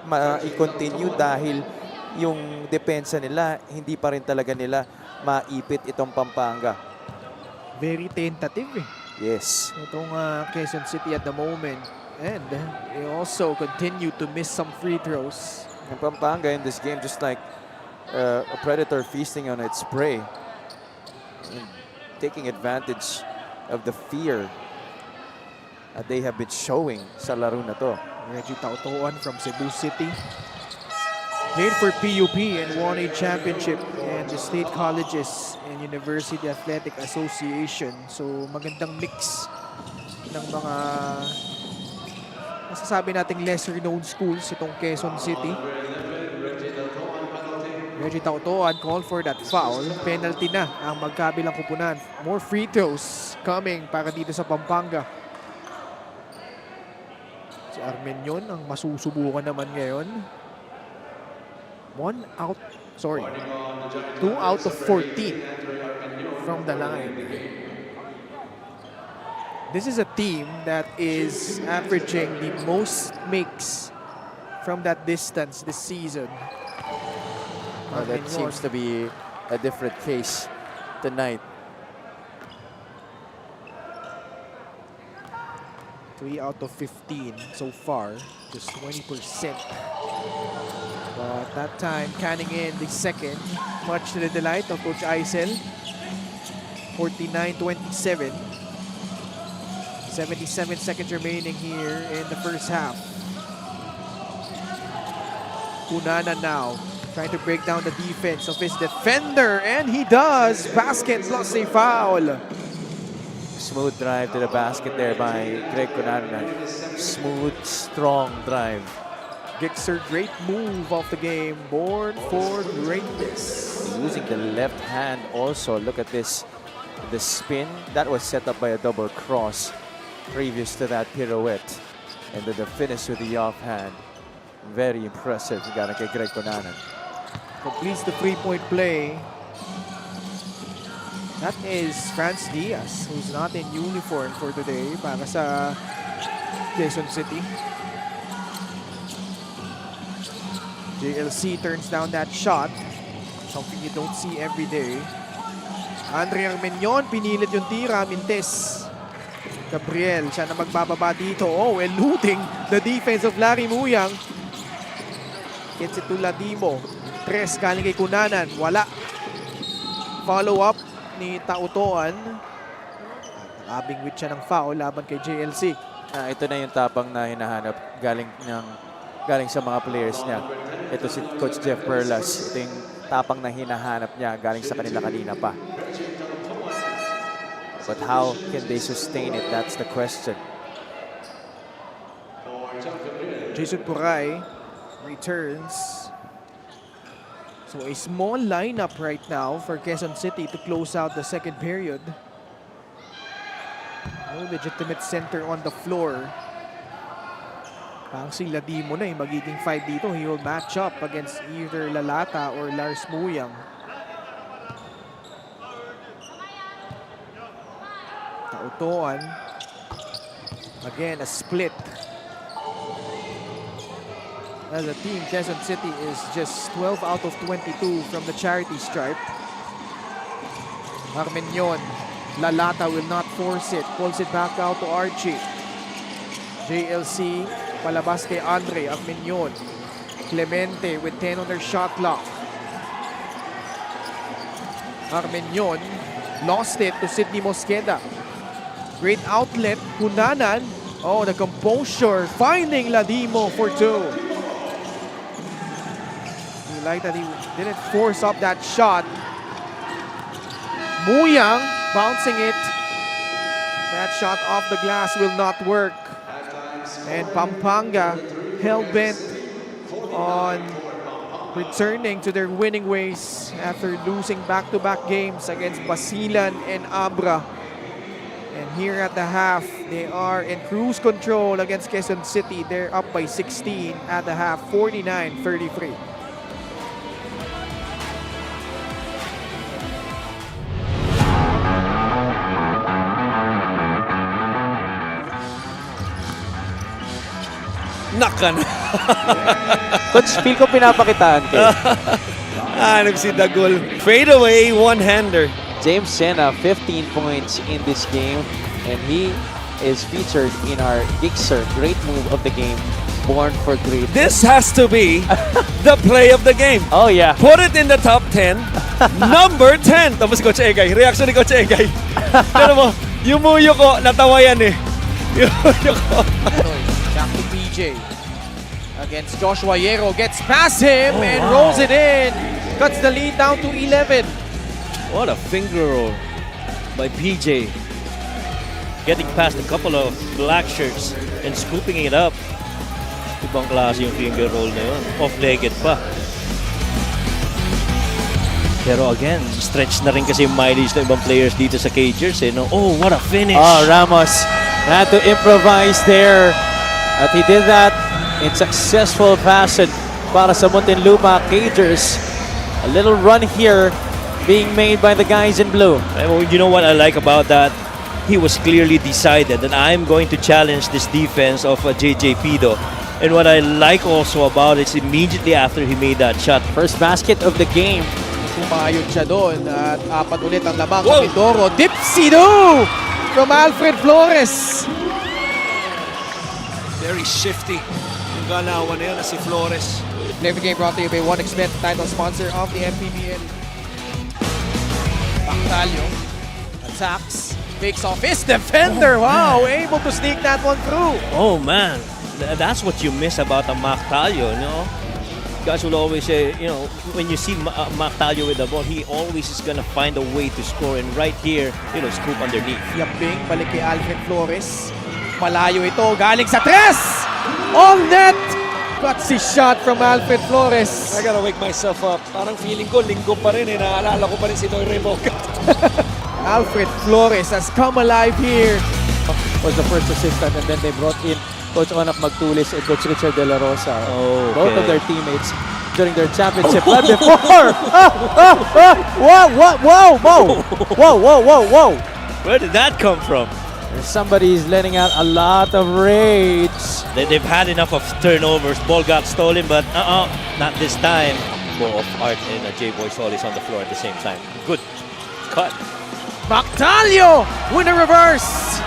ma-continue dahil yung depensa nila, hindi pa rin talaga nila maipit itong Pampanga. Very tentative eh. Yes. Itong Quezon City at the moment. And they also continue to miss some free throws. And Pampanga in this game, just like a predator feasting on its prey, and taking advantage of the fear that they have been showing sa laro na to. Reggie Tautoan from Cebu City. Played for PUP and won a championship in the State Colleges and University Athletic Association. So magandang mix ng mga masasabi nating lesser known schools itong Quezon City. Reggie Tautoan called for that foul. Penalty na ang magkabilang kupunan. More free throws coming para dito sa Pampanga. Si Armenion ang masusubukan naman ngayon. 2 out of 14 from the line. This is a team that is averaging the most makes from that distance this season. That seems to be a different case tonight. 3 out of 15 so far, just 20%. But that time, canning in the second, much to the delight of Coach Aisel. 49-27. 77 seconds remaining here in the first half. Kunana now trying to break down the defense of his defender, and he does. Basket plus a foul. Smooth drive to the basket there by Greg Kunana. Smooth, strong drive. Gixer, great move of the game. Born for greatness. Using the left hand also. Look at this. The spin. That was set up by a double cross previous to that pirouette. And then the finish with the offhand. Very impressive. Gana kay Greg Kunana. Completes the three-point play. That is Franz Diaz, who's not in uniform for today para sa Quezon City. JLC turns down that shot. Something you don't see every day. Andre Armenion, pinilit yung tira. Mintes. Gabriel, siya na magbababa dito. Oh, eluding the defense of Larry Muyang. Gets it to Ladimo. Tres galing kay Kunanan. Wala. Follow-up ni Tautoan. Nakabingwit siya ng foul laban kay JLC. Ito na yung tapang na hinahanap galing sa mga players niya. Ito si Coach Jeff Perlas. Ito yung tapang na hinahanap niya galing sa kanila kanina pa. But how can they sustain it? That's the question. Jason Puray returns. So a small lineup right now for Quezon City to close out the second period. No legitimate center on the floor. Parang si Ladimo na magiging 5 dito. He will match up against either Lalata or Lars Muyang. Tautoan. Again, a split. As a team, Quezon City is just 12 out of 22 from the charity stripe. Armenion. Lalata will not force it. Pulls it back out to Archie. JLC. Palabas kay Andre. Armenion. Clemente with 10 on their shot clock. Armenion lost it to Sidney Mosqueda. Great outlet. Kunanan. Oh, the composure. Finding Ladimo for 2. Like that he didn't force up that shot. Muyang bouncing it. That shot off the glass will not work. And Pampanga hell-bent on returning to their winning ways after losing back-to-back games against Basilan and Abra. And here at the half, they are in cruise control against Quezon City. They're up by 16 at the half, 49-33. Nakan. Coach, feel ko pinapakitaan kayo. Nagsidagol. Fade away, one-hander. James Sena, 15 points in this game. And he is featured in our Gixer great move of the game, Born for Great. This has to be the play of the game. Oh yeah. Put it in the top 10. Number 10. Tapos Coach Egay. Reaction ni Coach Egay. Pero mo, yung muyo ko, natawa yan eh. Yung muyo ko. Back to PJ. Against Joshua Yero. Gets past him and rolls it in. Cuts the lead down to 11. What a finger roll by PJ. Getting past a couple of black shirts and scooping it up. Ibang klase yung finger roll na yun. Off-legged pa. Pero again, stretch na rin kasi yung mileage ng ibang players dito sa Cagers. Eh, no? Oh, what a finish! Oh, Ramos had to improvise there. At he did that in successful fashion para sa Muntinlupa Cagers. A little run here being made by the guys in blue. You know what I like about that? He was clearly decided that I'm going to challenge this defense of JJ Pido. And what I like also about it is immediately after he made that shot. First basket of the game. Pumayod siya doon at apat ulit ang lamang sa Mindoro. Dipsido from Alfred Flores. Very shifty yung galawan na yan na si Flores. Play of the game brought to you by 1xBet, title sponsor of the MPBL. Pactalio attacks, fakes off his defender. Wow, able to sneak that one through. Oh man, that's what you miss about a Mactalio, you know? Guys will always say, you know, when you see Mactalio with the ball, he always is gonna find a way to score. And right here, you know, scoop underneath. Yambing, balik kay Alfred Flores. Malayo ito, galing sa tres! On net! Gutsy shot from Alfred Flores. I gotta wake myself up. Parang feeling ko, linggo pa rin eh. Naalala ko pa rin si Noy Remoca. Alfred Flores has come alive here. Was the first assistant, and then they brought in Coach Onak Magtulis and Coach Richard De La Rosa. Both of their teammates during their championship run before. Whoa. Where did that come from? Somebody's letting out a lot of rage. They've had enough of turnovers. Ball got stolen, but not this time. Both Art and J-Boy Solis on the floor at the same time. Good cut. Mactalio with a reverse.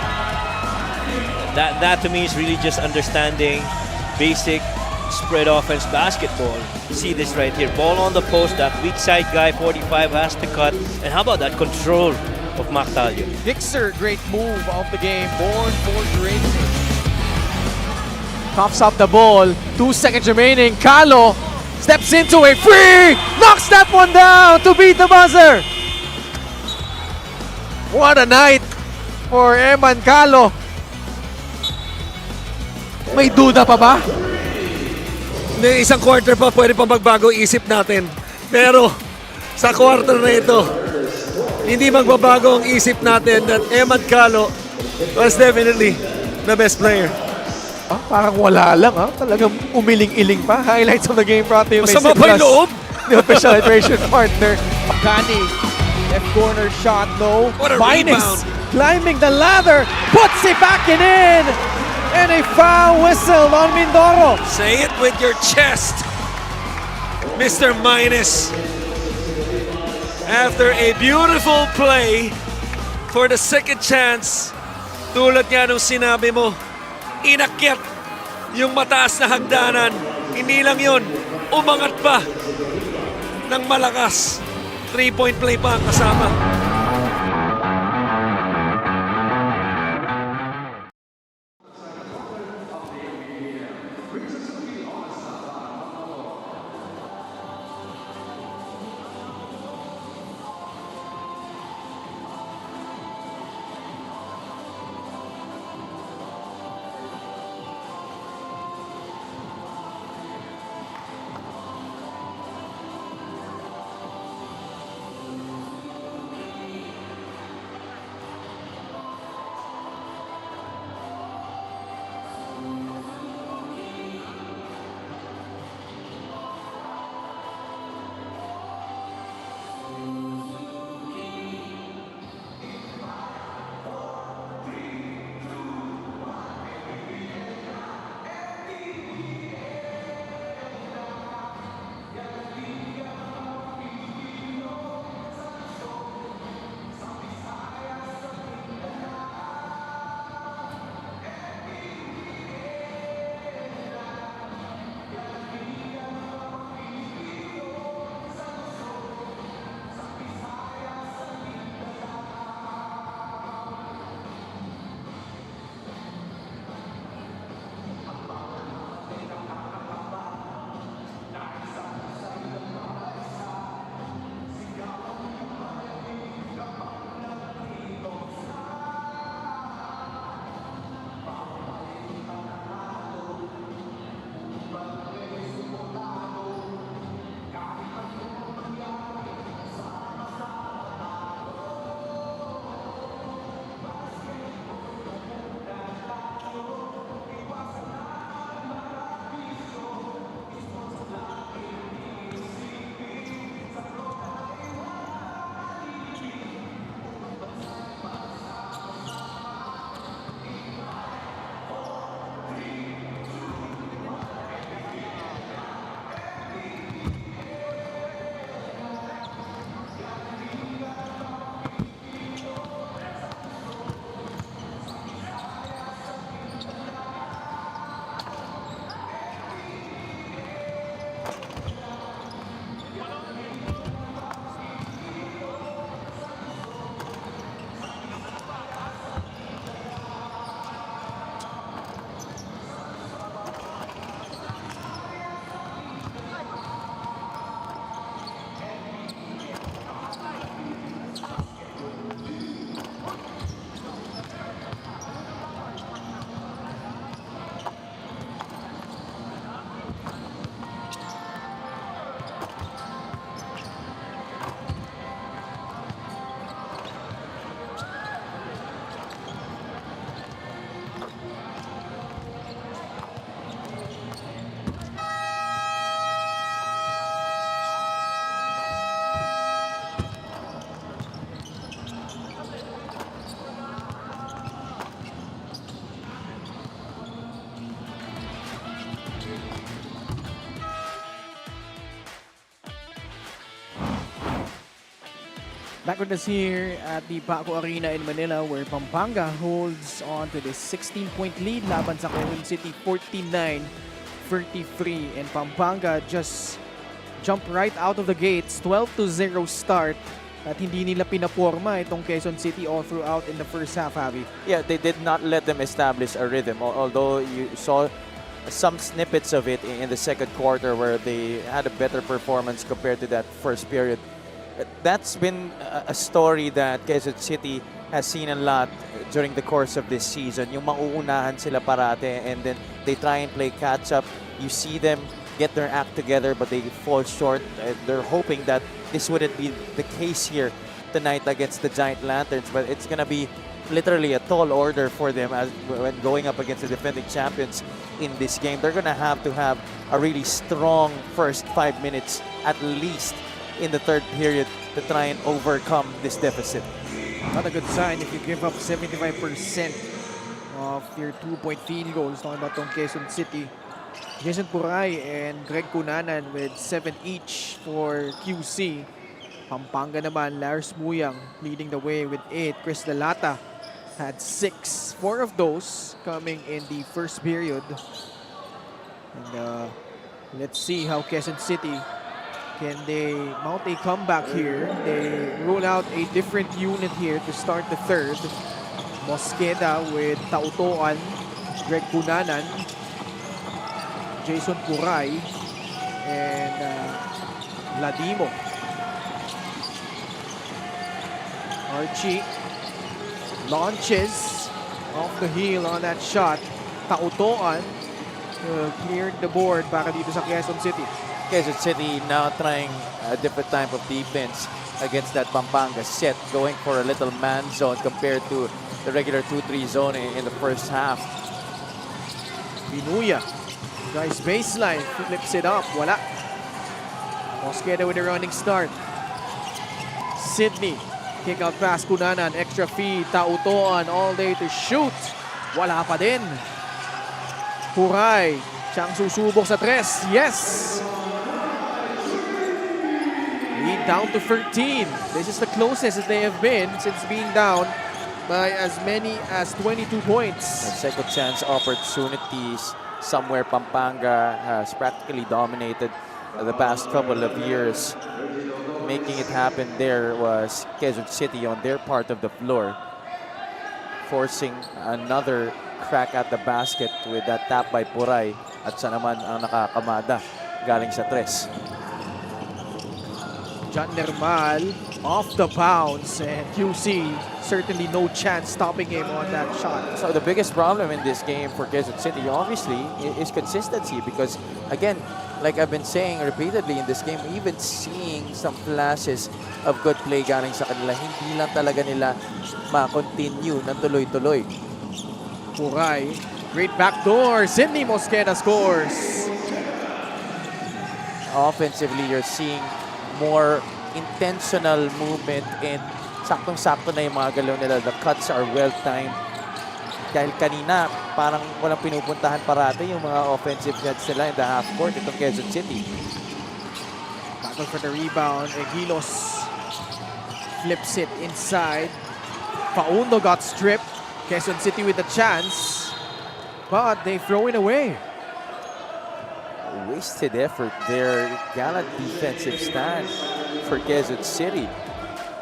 That to me is really just understanding basic spread offense basketball. See this right here. Ball on the post. That weak side guy, 45, has to cut. And how about that control of Mactalio? Dixer, great move of the game. Born for greatness. Coughs up the ball. 2 seconds remaining. Calo steps into a free. Knocks that one down to beat the buzzer. What a night for Eman Calo. May duda pa ba? Hindi, isang quarter pa, pwede pa magbago isip natin. Pero sa quarter na ito, hindi magbabago ang isip natin that Emad Calo was definitely the best player. Parang wala lang Talagang umiling-iling pa. Highlights of the game brought to you by Masama pa yung loob. the official hydration partner. Kani, left corner shot, no. What a Minus rebound. climbing the ladder, puts it back in. And a foul whistle on Mindoro. Say it with your chest, Mr. Minus. After a beautiful play for the second chance, tulad nga nung sinabi mo, inakyat yung mataas na hagdanan. Hindi lang yun, umangat pa ng malakas. 3-point play pa ang kasama. Back with us here at the Paco Arena in Manila where Pampanga holds on to this 16-point lead laban sa Quezon City 49-33. And Pampanga just jumped right out of the gates, 12-0 start. At hindi nila pinaporma itong Quezon City all throughout in the first half, Javi. Yeah, they did not let them establish a rhythm. Although you saw some snippets of it in the second quarter where they had a better performance compared to that first period. That's been a story that Quezon City has seen a lot during the course of this season. Yung mauunahan sila parate and then they try and play catch up. You see them get their act together but they fall short. They're hoping that this wouldn't be the case here tonight against the Giant Lanterns, but it's gonna be literally a tall order for them as when going up against the defending champions in this game. They're gonna have to have a really strong first 5 minutes at least in the third period to try and overcome this deficit. Not a good sign if you give up 75% of your 2-point field goals. Talking about tong Quezon City. Jason Puray and Greg Cunanan with 7 each for QC. Pampanga naman, Lars Muyang leading the way with 8. Chris Lalata had 6. 4 of those coming in the first period. And let's see how Quezon City, can they mount a comeback here? They roll out a different unit here to start the third. Mosqueda with Tautoan, Greg Cunanan, Jason Puray, and Ladimo. Archie launches off the heel on that shot. Tautoan cleared the board para dito sa Quezon City. Quezon City now trying a different type of defense against that Pampanga set, going for a little man zone compared to the regular 2-3 zone in the first half. Binuya, guys, baseline, flips it up, wala. Mosqueda with a running start. Sydney, kick out pass, Cunanan, extra feed, Tautoan all day to shoot. Wala pa din. Puray, siyang susubok sa tres, yes! Lead down to 13. This is the closest that they have been since being down by as many as 22 points. Second chance opportunities somewhere Pampanga has practically dominated the past couple of years. Making it happen there was Quezon City on their part of the floor, forcing another crack at the basket with that tap by Puray at siya naman ang nakakamada galing sa tres. John Nermal off the bounce, and QC certainly no chance stopping him on that shot. So the biggest problem in this game for Quezon City obviously is consistency, because again, like I've been saying repeatedly in this game, even seeing some flashes of good play galing sa kanila, hindi lang talaga nila ma-continue ng tuloy-tuloy. Puray, great backdoor, Sydney Mosqueda scores. Offensively, you're seeing more intentional movement and saktong-sakto na yung mga galaw nila. The cuts are well-timed. Dahil kanina, parang walang pinupuntahan parate yung mga offensive nets nila in the half court itong Quezon City. Battle for the rebound. Egilos flips it inside. Paundo got stripped. Quezon City with a chance, but they throw it away. Wasted effort there. Gallant defensive stand for Quezon City.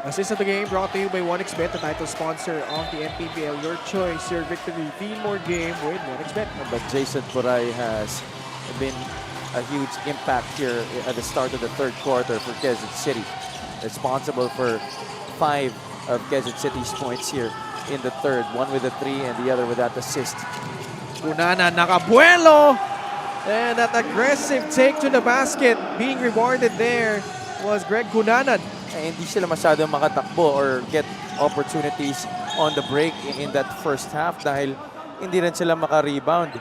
Assist of the game brought to you by 1xBet, the title sponsor of the MPBL. Your choice, your victory. Feel more game with 1xBet. But Jason Puray has been a huge impact here at the start of the third quarter for Quezon City. Responsible for 5 of Quezon City's points here in the third. One with a 3 and the other with that assist. Cunanan nakabuelo! And that aggressive take to the basket being rewarded there was Greg Cunanan. Eh, hindi sila masyadong makatakbo or get opportunities on the break in that first half dahil hindi rin sila maka-rebound.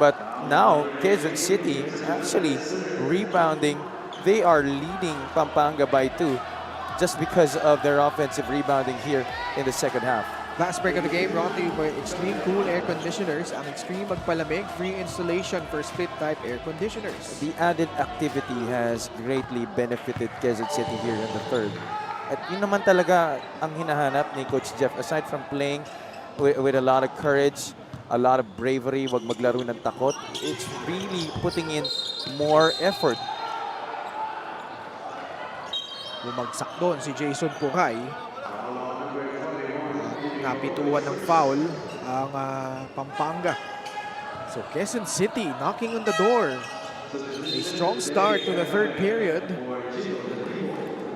But now, Quezon City actually rebounding. They are leading Pampanga by 2 just because of their offensive rebounding here in the second half. Last break of the game brought to you by Extreme Cool Air Conditioners. Ang Extreme Magpalamig, free installation for split-type air conditioners. The added activity has greatly benefited Quezon City here in the third. At yun naman talaga ang hinahanap ni Coach Jeff. Aside from playing with a lot of courage, a lot of bravery, wag maglaro ng takot, it's really putting in more effort. Bumagsak doon si Jason Puray. Napituan ng foul ang Pampanga. So Quezon City knocking on the door. A strong start to the third period.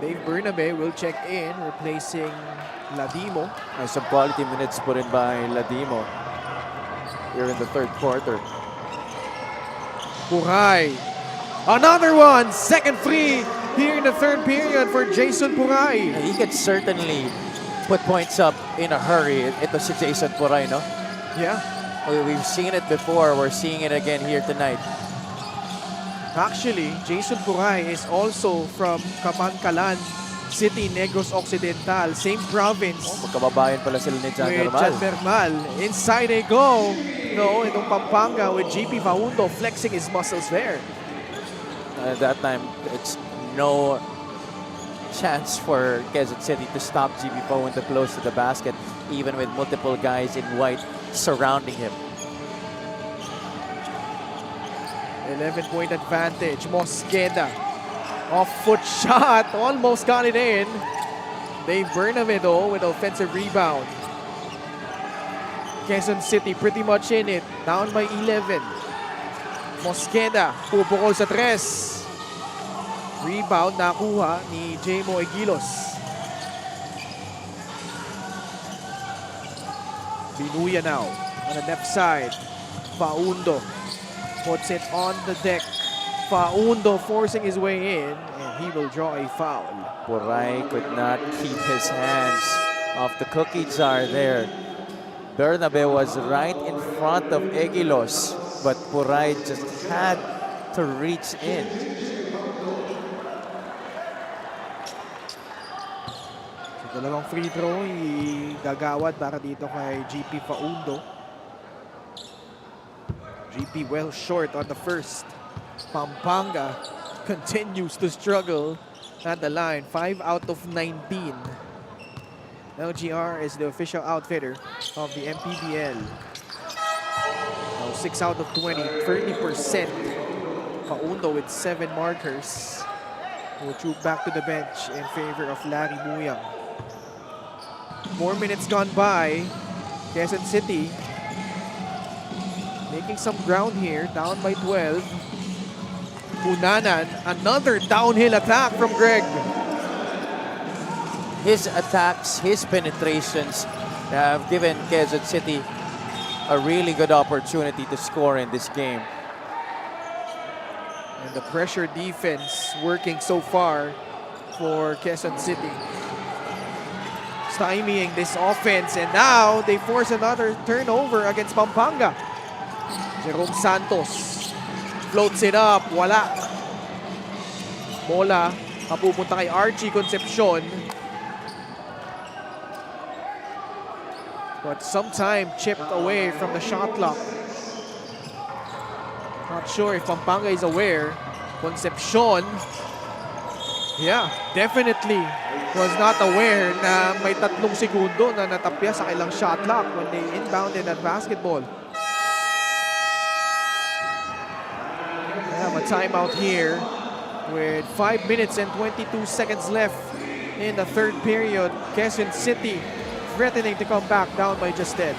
Dave Bernabe will check in, replacing Ladimo. Some quality minutes put in by Ladimo here in the third quarter. Puray. Another one. Second free here in the third period for Jason Puray. He could certainly put points up in a hurry. Ito si Jason Puray, no? Yeah. We've seen it before. We're seeing it again here tonight. Actually, Jason Puray is also from Kamankalan City, Negros Occidental. Same province. Magkababayan pala sila ni John With Normal. John Bermal. Inside they go. No, itong Pampanga with GP Faundo flexing his muscles there. At that time, it's no chance for Quezon City to stop GP Faundo close to the basket, even with multiple guys in white surrounding him. 11-point advantage. Mosqueda. Off-foot shot. Almost got it in. Dave Bernabe though with offensive rebound. Quezon City pretty much in it. Down by 11. Mosqueda. Pupukol sa 3. Rebound nakuha ni Jemo Egilos. Binuya now on the left side. Faundo puts it on the deck. Faundo forcing his way in, and he will draw a foul. Puray could not keep his hands off the cookie jar there. Bernabe was right in front of Egilos, but Puray just had to reach in. So, dalawang free throw gagawad para dito kay GP Faundo. GP well short on the first. Pampanga continues to struggle at the line. 5 out of 19. LGR is the official outfitter of the MPBL. Now 6 out of 20, 30%. Faundo with 7 markers. Will troop back to the bench in favor of Larry Muyang. 4 minutes gone by. Quezon City making some ground here, down by 12. Unanan, another downhill attack from Greg. His attacks, his penetrations have given Quezon City a really good opportunity to score in this game. And the pressure defense working so far for Quezon City. Stymieing this offense, and now they force another turnover against Pampanga. Jerome Santos floats it up, wala. Bola, mapupunta kay Archie Concepcion. But sometime chipped away from the shot clock. Not sure if Pampanga is aware. Concepcion, yeah, definitely was not aware na may 3 segundo na natapya sa kailang shot clock when they inbounded that basketball. A timeout here with 5 minutes and 22 seconds left in the third period. Quezon City threatening to come back down by just 10.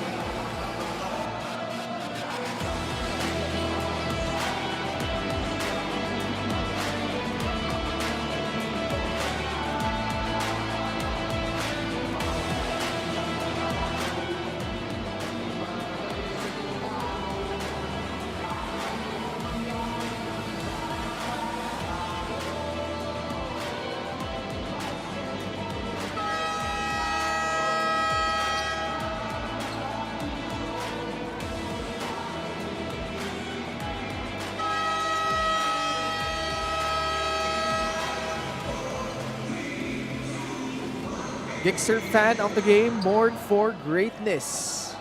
Gixer fan of the game, born for greatness.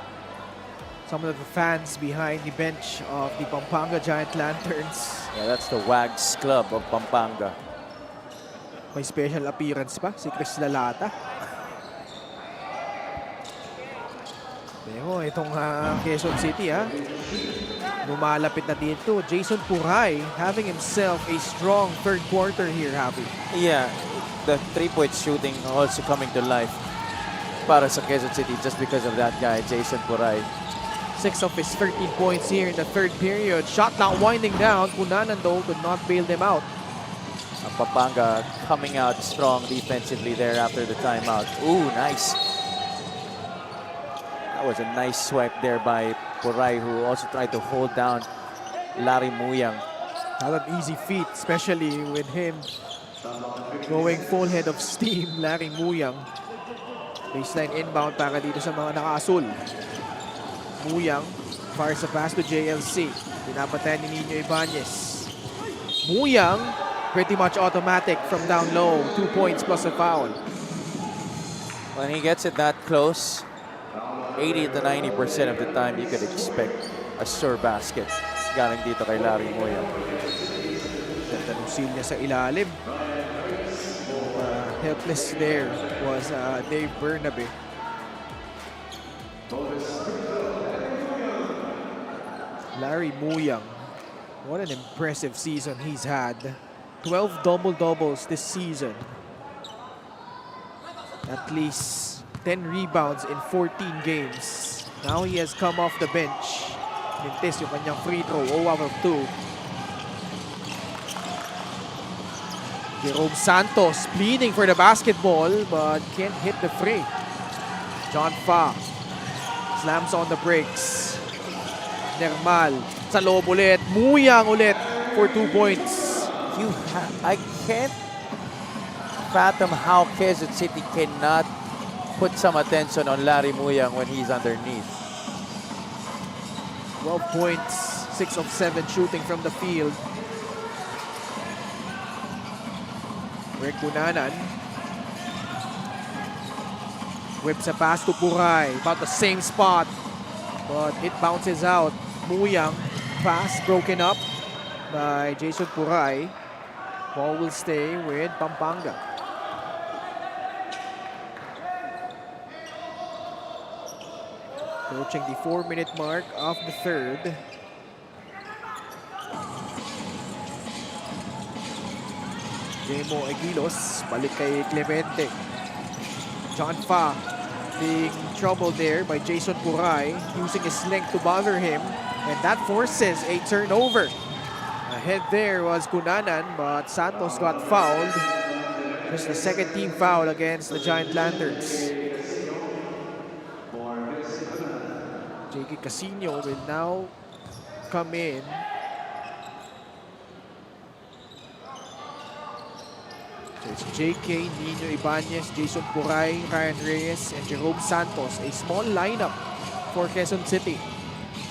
Some of the fans behind the bench of the Pampanga Giant Lanterns. Yeah, that's the Wags Club of Pampanga. May special appearance pa, si Chris Lalata. Pero itong Quezon City, lumalapit na dito. Jason Puray having himself a strong third quarter here, Javi. Yeah, the three-point shooting also coming to life para sa Quezon City just because of that guy, Jason Puray. 6 of his 13 points here in the third period. Shot not winding down. Cunanan though could not bail them out. Pampanga coming out strong defensively there after the timeout. Ooh, nice. That was a nice swipe there by Puray, who also tried to hold down Larry Muyang. Not an easy feat, especially with him going full head of steam. Larry Muyang. Baseline inbound para dito sa mga naka-asul. Muyang fires a pass to JLC. Pinapatayan ni Nino Ibanez. Muyang, pretty much automatic from down low. 2 points plus a foul. When he gets it that close, 80 to 90% of the time you could expect a sure basket galing dito kay Larry Muyang. Ganda ng seal niya sa ilalim. Helpless there was Dave Bernabe. Larry Muyang, what an impressive season he's had. 12 double-doubles this season. At least 10 rebounds in 14 games. Now he has come off the bench. Mintes yung kanyang free throw, 0 out of 2. Jerome Santos pleading for the basketball but can't hit the free. John Fa slams on the brakes. Nermal sa loob ulit. Muyang ulit for 2 points. I can't fathom how Quezon City cannot put some attention on Larry Muyang when he's underneath. 12 points, 6 of 7 shooting from the field. Rick Cunanan whips a pass to Puray, about the same spot, but it bounces out. Muyang, pass broken up by Jason Puray. Ball will stay with Pampanga. Approaching the 4-minute mark of the third. Jemo Aguilos, balik kay Clemente. John Fa being troubled there by Jason Puray, using his length to bother him, and that forces a turnover. Ahead there was Cunanan, but Santos got fouled. Just the second team foul against the Giant Lanterns. J.K. Casino will now come in. So it's J.K., Nino Ibanez, Jason Puray, Ryan Reyes, and Jerome Santos. A small lineup for Quezon City.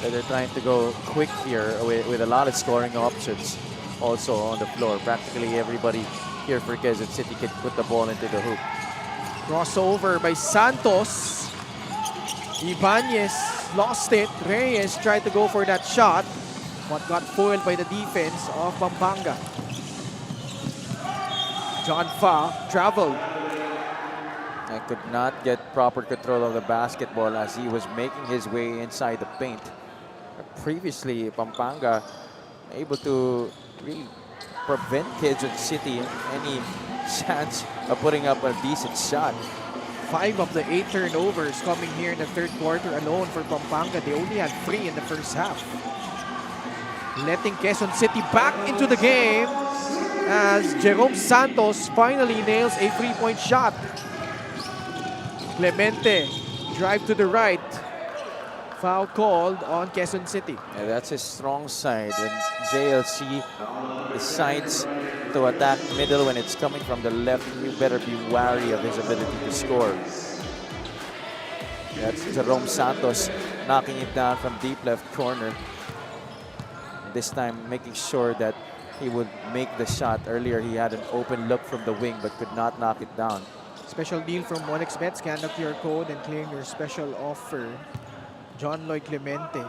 They're trying to go quick here with a lot of scoring options also on the floor. Practically everybody here for Quezon City can put the ball into the hoop. Crossover by Santos. Ibanez lost it. Reyes tried to go for that shot, but got foiled by the defense of Pampanga. John Fa traveled. I could not get proper control of the basketball as he was making his way inside the paint. Previously, Pampanga able to really prevent Quezon City any chance of putting up a decent shot. 5 of the 8 turnovers coming here in the third quarter alone for Pampanga. They only had 3 in the first half. Letting Quezon City back into the game as Jerome Santos finally nails a 3-point shot. Clemente, drive to the right. Foul called on Quezon City. Yeah, that's his strong side when JLC decides to attack middle when it's coming from the left. You better be wary of his ability to score. That's Jerome Santos knocking it down from deep left corner. This time making sure that he would make the shot. Earlier he had an open look from the wing but could not knock it down. Special deal from 1xBet. Scan the QR code and claim your special offer. John Lloyd Clemente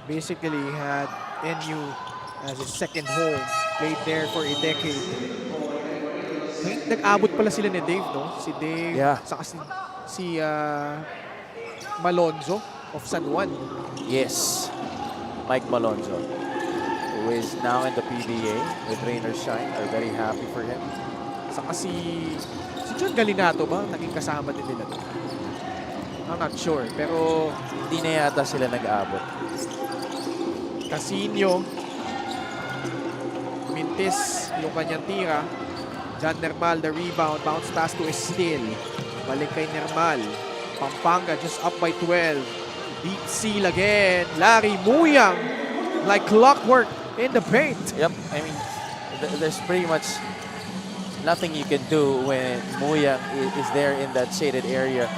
basically had NU as his second home. Played there for a decade. Nag-abot pala sila ni Dave, no? Si Dave, Yeah. saka si Malonzo of San Juan. Yes, Mike Malonzo, who is now in the PBA with Rainer Shine. Are very happy for him. Saka si John Galinato ba? Naging kasama din nila doon. I'm not sure. Pero Hindi na yata sila nag-abot. Casino, Mintis, yung kanyang tira. John Nermal, the rebound. Bounce pass to Estil. Balik kay Nermal. Pampanga just up by 12. Deep seal again. Larry Muyang, like clockwork in the paint. Yep, I mean, there's pretty much nothing you can do when Muyang is there in that shaded area.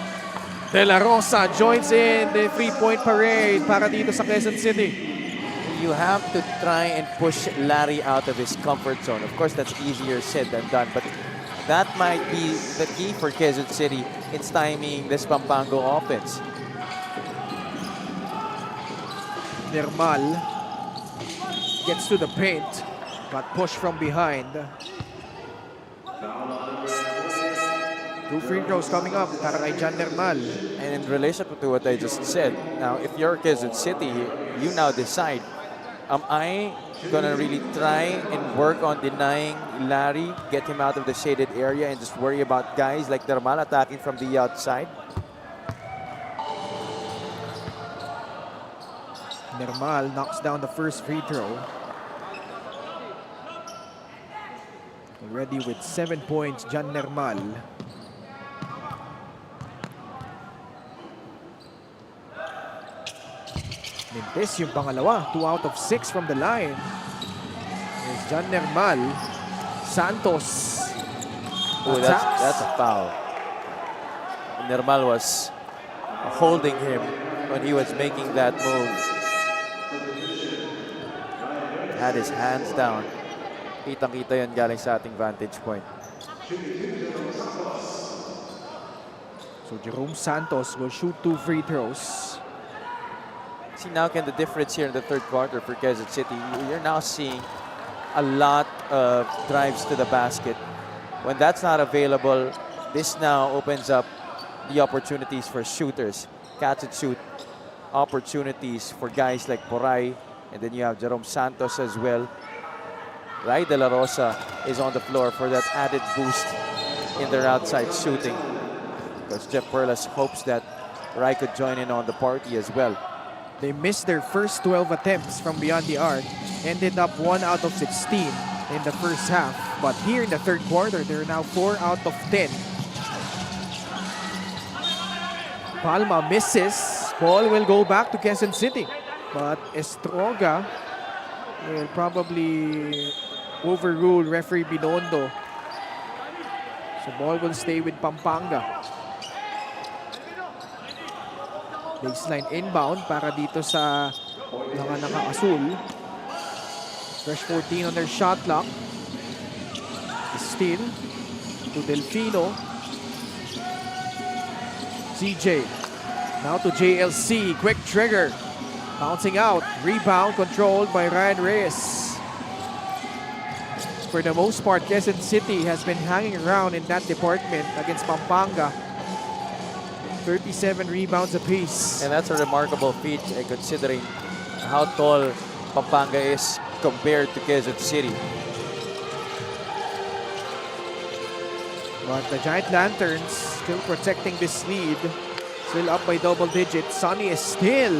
De La Rosa joins in the three-point parade para dito sa Quezon City. You have to try and push Larry out of his comfort zone. Of course, that's easier said than done, but that might be the key for Quezon City in stymieing this Pampanga offense. Nermal gets to the paint, but push from behind. 2 free throws coming up para kay John Nermal. And in relation to what I just said, now if you're Quezon City, you now decide, am I gonna really try and work on denying Larry, get him out of the shaded area, and just worry about guys like Nermal attacking from the outside? Nermal knocks down the first free throw. Already with 7 points, John Nermal. Mintes yung pangalawa. 2 out of 6 from the line. There's John Nermal. Santos. Oh, that's a foul. Nermal was holding him when he was making that move. Had his hands down. Kitang-kita yun galing sa ating vantage point. So Jerome Santos will shoot 2 free throws. See, now can the difference here in the third quarter for Quezon City, you're now seeing a lot of drives to the basket. When that's not available, this now opens up the opportunities for shooters, catch and shoot opportunities for guys like Poray, and then you have Jerome Santos as well. Rai De La Rosa is on the floor for that added boost in their outside shooting, because Jeff Perlas hopes that Rai could join in on the party as well. They missed their first 12 attempts from beyond the arc, ended up 1 out of 16 in the first half. But here in the third quarter, they're now 4 out of 10. Palma misses. Ball will go back to Quezon City. But Estroga will probably overrule referee Binondo. So ball will stay with Pampanga. Baseline inbound para dito sa mga naka-asul. Fresh 14 on their shot clock. Still to Delfino. CJ. Now to JLC. Quick trigger. Bouncing out. Rebound controlled by Ryan Reyes. For the most part, Quezon City has been hanging around in that department against Pampanga. 37 rebounds apiece. And that's a remarkable feat considering how tall Pampanga is compared to Quezon City. But the Giant Lanterns still protecting this lead. Still up by double digits. Sonny is still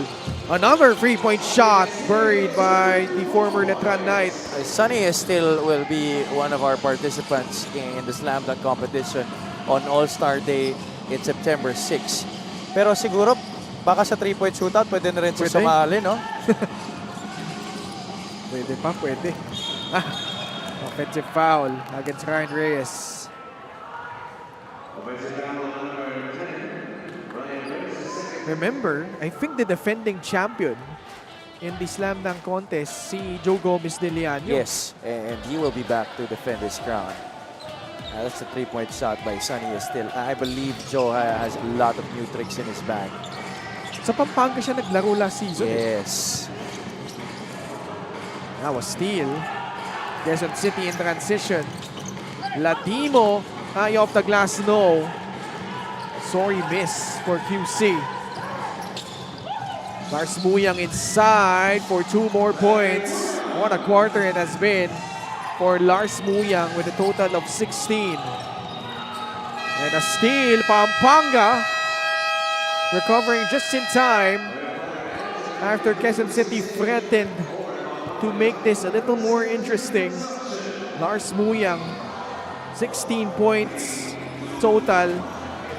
another 3-point shot buried by the former Letran Knight. Sunny is still will be one of our participants in the Slam Dunk competition on All-Star Day in September 6. Pero siguro, baka sa 3-point shootout, pwede na rin siya Pwede. sumali, no? Pwede pa, pwede. Offensive foul against Ryan Reyes. Remember, I think the defending champion in the Slam Dunk contest, si Joe Gomez de Leaño. Yes, and he will be back to defend his crown. That's a 3-point shot by Sunny Estil. I believe Joe has a lot of new tricks in his bag. Sa Pampanga siya naglaro last season. Yes. Now a steal. Quezon City in transition. Ladimo, eye off the glass, no. Sorry miss for QC. Lars Muyang inside for 2 more points. What a quarter it has been for Lars Muyang with a total of 16. And a steal, Pampanga recovering just in time after Quezon City threatened to make this a little more interesting. Lars Muyang, 16 points total.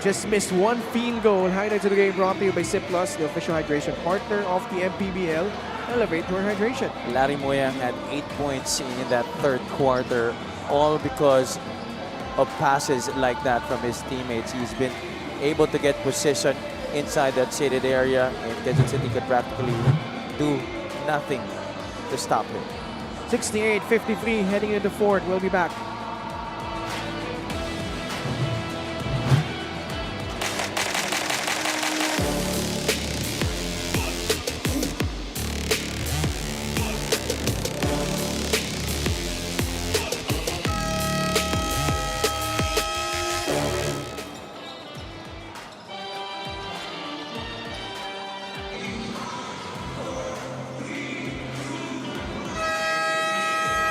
Just missed 1 field goal. Highlights of the game brought to you by Sip Plus, the official hydration partner of the MPBL. Elevate your hydration. Larry Moyang had 8 points in that third quarter, all because of passes like that from his teammates. He's been able to get position inside that shaded area, and Quezon City could practically do nothing to stop him. 68-53 heading into fourth. We'll be back.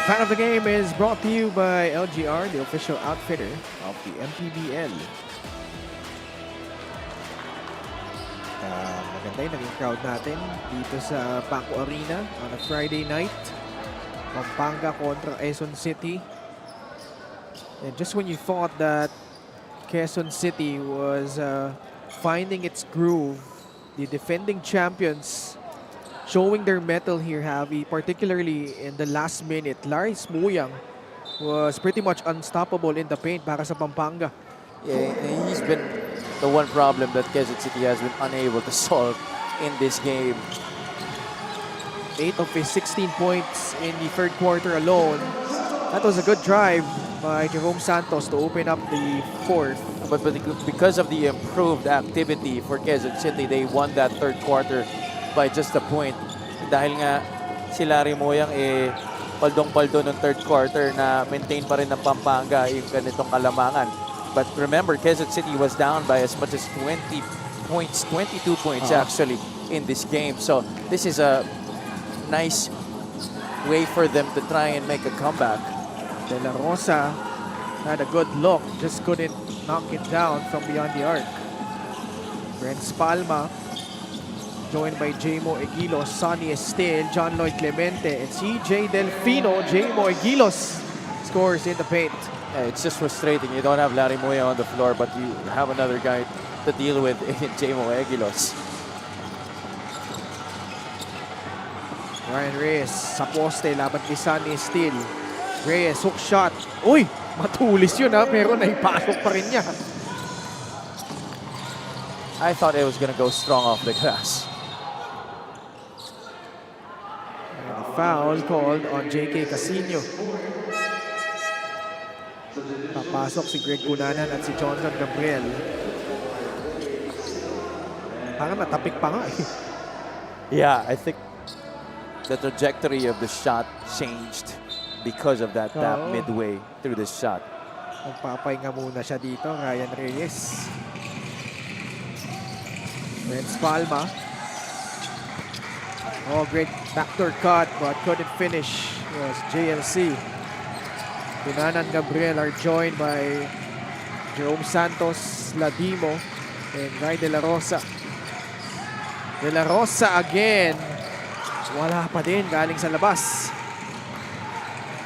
Fan of the game is brought to you by LGR, the official outfitter of the MPBL. Maganda yung naging crowd natin dito sa Paco Arena on a Friday night. Pampanga kontra Quezon City. And just when you thought that Quezon City was finding its groove, the defending champions showing their mettle here, Javi, particularly in the last minute. Lars Muyang was pretty much unstoppable in the paint para sa Pampanga. Yeah, and he's been the one problem that Quezon City has been unable to solve in this game. 8 of his 16 points in the third quarter alone. That was a good drive by Jerome Santos to open up the fourth. But because of the improved activity for Quezon City, they won that third quarter by just a point. Dahil nga si Larry Moyang paldong-paldo ng third quarter na maintain pa rin ng Pampanga yung ganitong kalamangan. But remember, Quezon City was down by as much as 20 points, 22 points actually in this game. So this is a nice way for them to try and make a comeback. De La Rosa had a good look, just couldn't knock it down from beyond the arc. Renz Palma joined by Jamo Egilos, Sonny Estel, John Lloyd Clemente, and CJ Delfino. Jamo Egilos scores in the paint. Yeah, it's just frustrating. You don't have Larry Moya on the floor, but you have another guy to deal with in Jamo Egilos. Ryan Reyes sa poste, laban kay Sonny Estel. Reyes, hook shot. Uy, matulis yun ha, pero naipasok pa rin niya. I thought it was gonna go strong off the glass. Foul called on JK Casino. Papasok si Greg Cunanan at si Johnson Gabriel. Parang natapik pa nga eh. Yeah, I think the trajectory of the shot changed because of that tap midway through the shot. Magpapahinga muna siya dito, Ryan Reyes. Renz Palma. Oh, great backdoor cut, but couldn't finish. It was JLC. Cunanan Gabriel are joined by Jerome Santos, Ladimo, and Ray De La Rosa. De La Rosa again. Wala pa din, galing sa labas.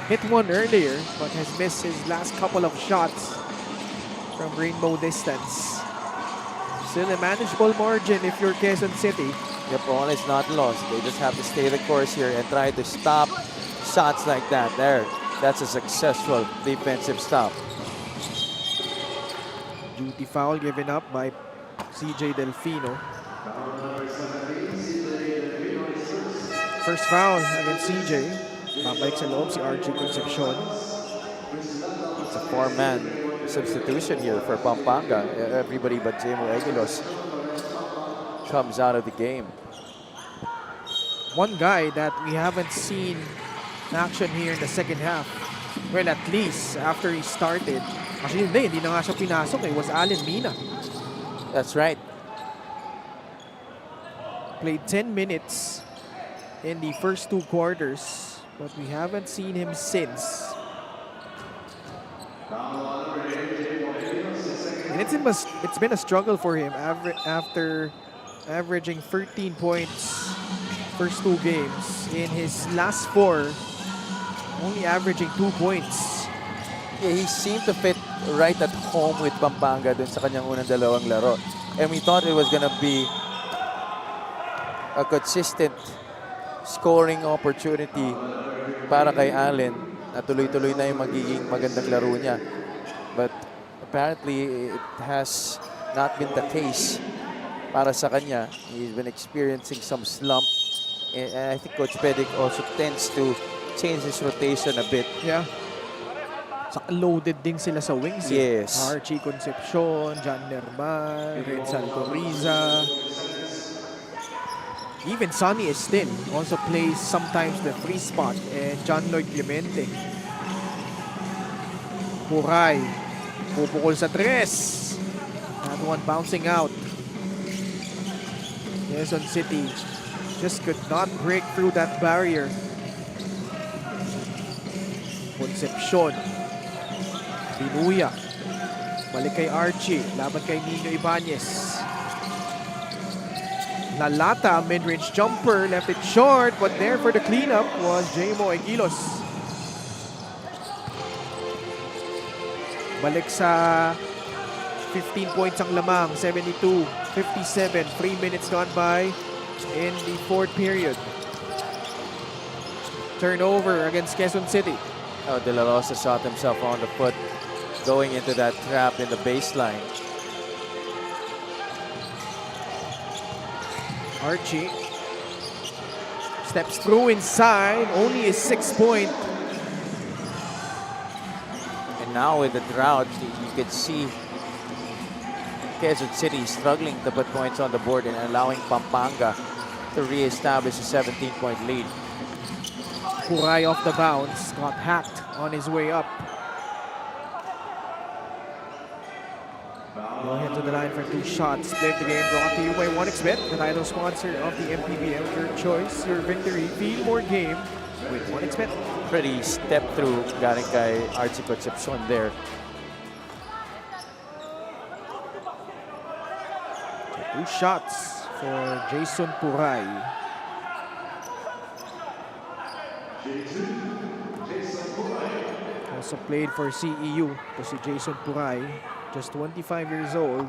Hit one earlier, but has missed his last couple of shots from rainbow distance. Still a manageable margin if you're Quezon City. Yep, all is not lost. They just have to stay the course here and try to stop shots like that. There, that's a successful defensive stop. Duty foul given up by CJ Delfino. First foul against CJ. Babalik sa loob si RG Concepcion. It's a 4-man substitution here for Pampanga. Everybody but Jamo Egilos comes out of the game. One guy that we haven't seen in action here in the second half. Well, at least after he started. Actually, hindi na nga siya pinasok eh. It was Allen Mina. That's right. Played 10 minutes in the first 2 quarters, but we haven't seen him since. And it's been a struggle for him after averaging 13 points first 2 games. In his last 4, only averaging 2 points. Yeah, he seemed to fit right at home with Pampanga dun sa kanyang unang dalawang laro. And we thought it was gonna be a consistent scoring opportunity para kay Allen na tuloy-tuloy na yung magiging magandang laro niya. But apparently, it has not been the case para sa kanya. He's been experiencing some slump. And I think Coach Pedic also tends to change his rotation a bit. Yeah. Saka loaded din sila sa wings. Yes. Archie Concepcion, John Nermal, Renzo Riza. Even Sonny Estin also plays sometimes the free spot. And John Lloyd Clemente. Puray. Pupukol sa 3. That one bouncing out. Quezon City just could not break through that barrier. Concepcion. Binuya. Balik kay Archie. Laban kay Nino Ibanez. Lalata, mid-range jumper. Left it short, but there for the cleanup was Jmo Egilos. Balik sa 15 points ang lamang. 72-57. 3 minutes gone by in the 4th period. Turnover against Quezon City. Oh, De La Rosa shot himself on the foot going into that trap in the baseline. Archie steps through inside, only a 6-point. And now with the drought, you could see Quezon City struggling to put points on the board and allowing Pampanga to re-establish a 17-point lead. Puray off the bounce, got hacked on his way up. Go ahead to the line for 2 shots. Play the game brought to you by 1xBet, the title sponsor of the MPBL. Your choice, your victory. Feel more game with 1xBet. Pretty step through galing kay Archie Concepcion there. So 2 shots for Jason Puray. Also played for CEU. To si Jason Puray, just 25 years old.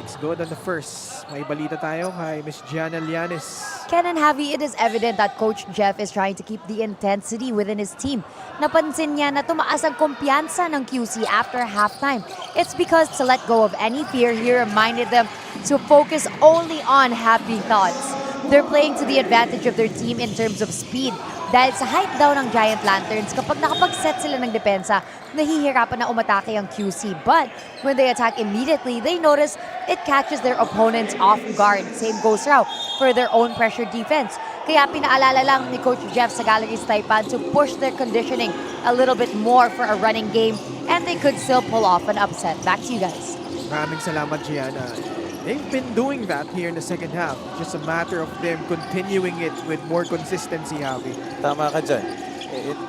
It's good on the first. May balita tayo kay Miss Gianna Llanes. Ken and Javi, it is evident that Coach Jeff is trying to keep the intensity within his team. Napansin niya na tumaas ang kumpiyansa ng QC after halftime. It's because to let go of any fear, he reminded them to focus only on happy thoughts. They're playing to the advantage of their team in terms of speed. Dahil sa height daw ng Giant Lanterns, kapag nakapag-set sila ng depensa, nahihirapan na umatake ang QC. But when they attack immediately, they notice it catches their opponents off guard. Same goes raw for their own pressure defense. Kaya pinaalala lang ni Coach Jeff sa Galleries Taipan to push their conditioning a little bit more for a running game, and they could still pull off an upset. Back to you guys. Maraming salamat, Gianna. They've been doing that here in the second half. Just a matter of them continuing it with more consistency, Javi. Tama ka dyan.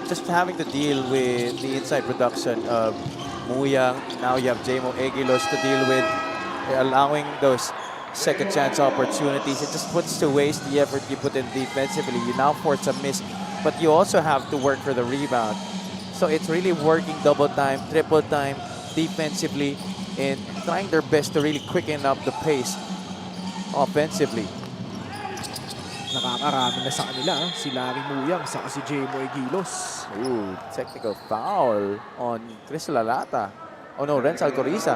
Just having to deal with the inside production of Muyang. Now you have Jmo Egilos to deal with. Allowing those second chance opportunities. It just puts to waste the effort you put in defensively. You now force a miss, but you also have to work for the rebound. So it's really working double time, triple time defensively, and trying their best to really quicken up the pace offensively. Nakakarami na sa kanila, si Larry Muyang, saka si Jmo Egilos. Ooh, technical foul on Chris Lalata. Oh no, Renzo Alcoriza.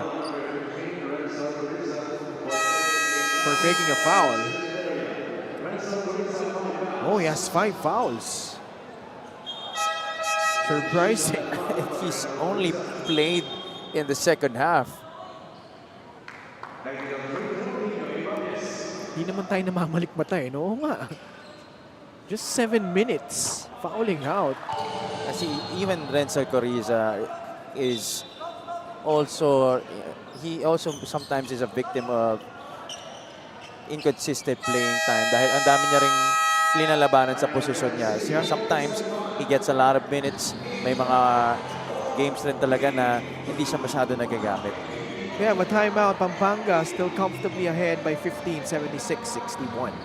For faking a foul. Oh, he has 5 fouls. Surprising. He's only played in the second half. Hindi naman tayo namamalikmata eh, no? Oo nga. Just 7 minutes. Fouling out. see, even Renzo Coriza is also, he also sometimes is a victim of inconsistent playing time dahil ang dami niya ring linalabanan sa posisyon niya. So, sometimes he gets a lot of minutes. May mga games rin talaga na hindi siya masyado nagagamit. We have a timeout. Pampanga still comfortably ahead by 15, 76-61.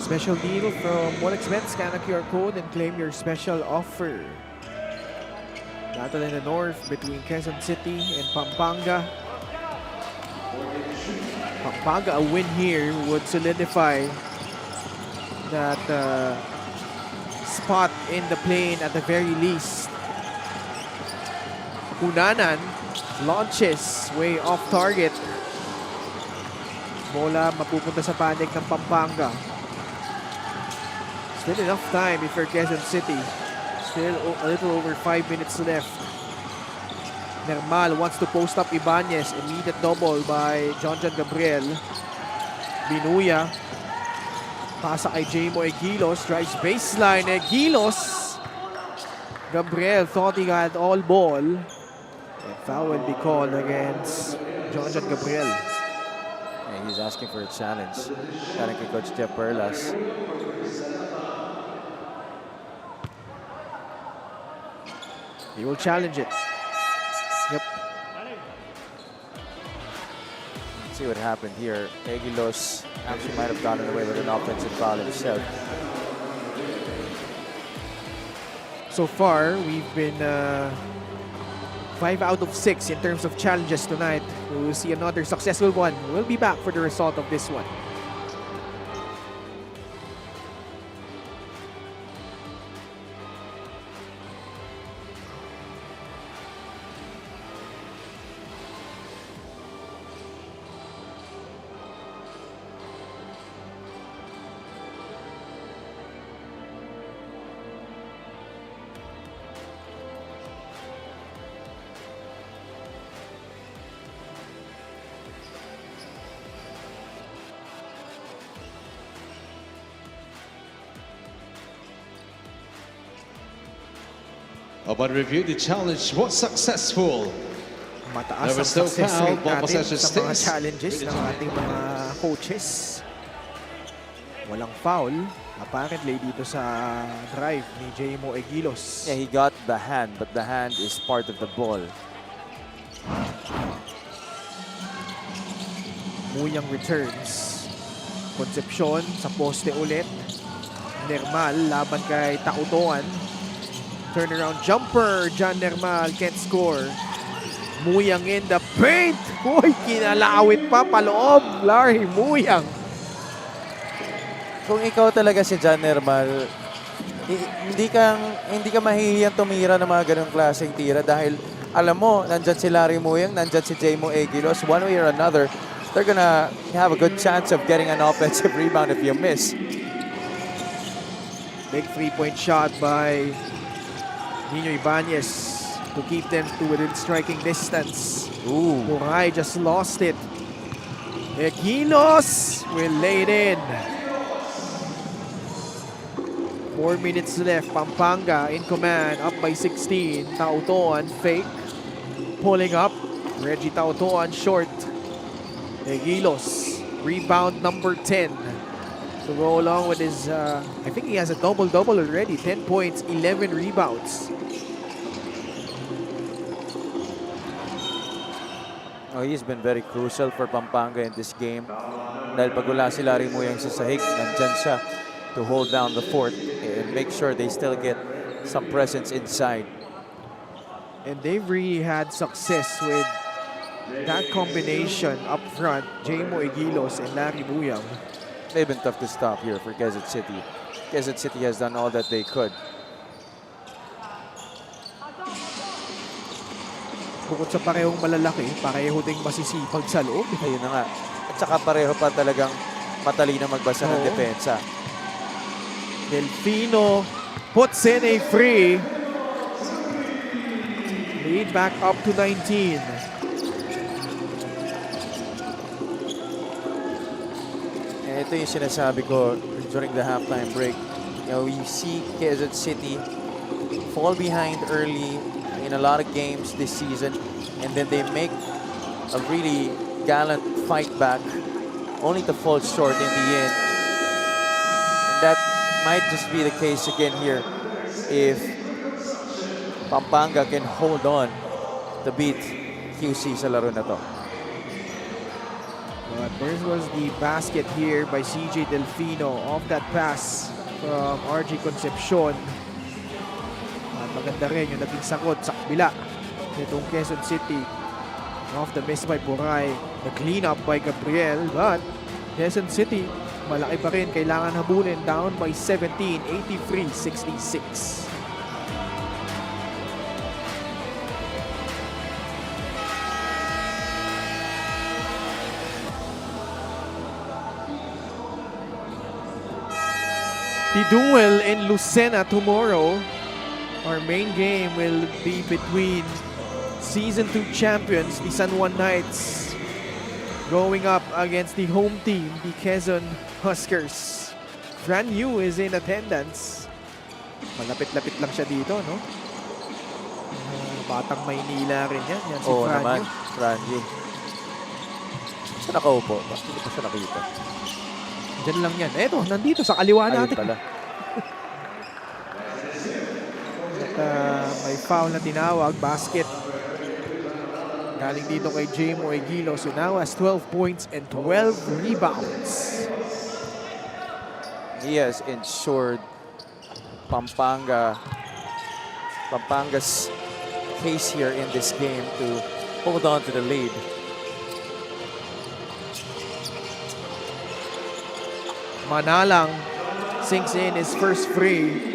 Special deal from OneXBet. Scan a QR code and claim your special offer. Battle in the north between Quezon City and Pampanga. Pampanga, a win here would solidify that spot in the plane at the very least. Kunanan launches way off target. Bola mapupunta sa panig ng Pampanga. Still enough time if you're Quezon City. Still a little over 5 minutes left. Nermal wants to post up Ibanez. Immediate double by John Gabriel. Binuya. Pasa kay Jamo Egilos. Drives baseline. Egilos. Gabriel thought he had all ball. And foul will be called against John Gabriel. Yeah, he's asking for a challenge. Parang kay Coach Jeff Perlas. He will challenge it. Yep. Let's see what happened here. Egilos actually might have gotten away with an offensive foul himself. So far, we've been 5 out of 6 in terms of challenges tonight. We will see another successful one. We'll be back for the result of this one. Upon review, the challenge was successful. Mataas There ang was no success foul, rate ball natin possession sa mga stays. challenges ng ating mga coaches. Walang foul, apparently, dito sa drive ni Jamo Egilos. Yeah, he got the hand, but the hand is part of the ball. Muyang returns. Concepcion sa poste ulit. Nermal laban kay Tautoan. Turnaround jumper. John Nermal can't score. Muyang in the paint. Uy, kinalawit pa paloob. Larry Muyang. Kung ikaw talaga si John Nermal, hindi ka mahihiyang tumira ng mga ganong klaseng tira dahil alam mo, nandyan si Larry Muyang, nandyan si Jamo Egilos. One way or another, they're gonna have a good chance of getting an offensive rebound if you miss. Big 3-point shot by Nino Ibanez to keep them to within striking distance. Ooh. Muray just lost it. Egilos will lay it in. 4 minutes left. Pampanga in command, up by 16. Tautoan fake. Pulling up. Reggie Tautoan short. Egilos. Rebound number 10. To go along with his, I think he has a double-double already. 10 points, 11 rebounds. Oh, he's been very crucial for Pampanga in this game. Dahil pag wala si Larry Muyang sa sahig, nandyan siya to hold down the fort and make sure they still get some presence inside. And they've really had success with that combination up front, Jamo Egilos and Larry Buyang, They've been tough to stop here for Quezon City. Quezon City has done all that they could. bukod sa parehong malalaki, pareho ding masisipag sa loob. Ayun na nga. At saka pareho pa talagang matalino magbasa ng Oo. depensa. Delfino puts in a free. Lead back up to 19. Ito yung sinasabi ko during the halftime break. You know, we see Quezon City fall behind early in a lot of games this season, and then they make a really gallant fight back, only to fall short in the end. And that might just be the case again here if Pampanga can hold on to beat QC sa laro na to. But there was the basket here by CJ Delfino off that pass from RJ Concepcion. At maganda rin yung naging sagot sa kabila nitong Quezon City. Off the miss by Buray. The cleanup by Gabriel. But Quezon City, malaki pa rin. Kailangan habulin, down by 17, 83-66. The duel in Lucena tomorrow. Our main game will be between Season 2 champions, the San Juan Knights, going up against the home team, the Quezon Huskers. Fran Yu is in attendance. Malapit-lapit lang siya dito, no? Batang Maynila rin yan. Yan si Oo Fran naman, Yu. Franji. Siya nakaupo. Bakit hindi pa siya nakita? Diyan lang yan. Eto, nandito sa kaliwa Ayun natin. pala. May foul na tinawag, basket. Galing dito kay Jamo Egilos, who now has 12 points and 12 rebounds. He has ensured Pampanga's case here in this game to hold on to the lead. Manalang sinks in his first free.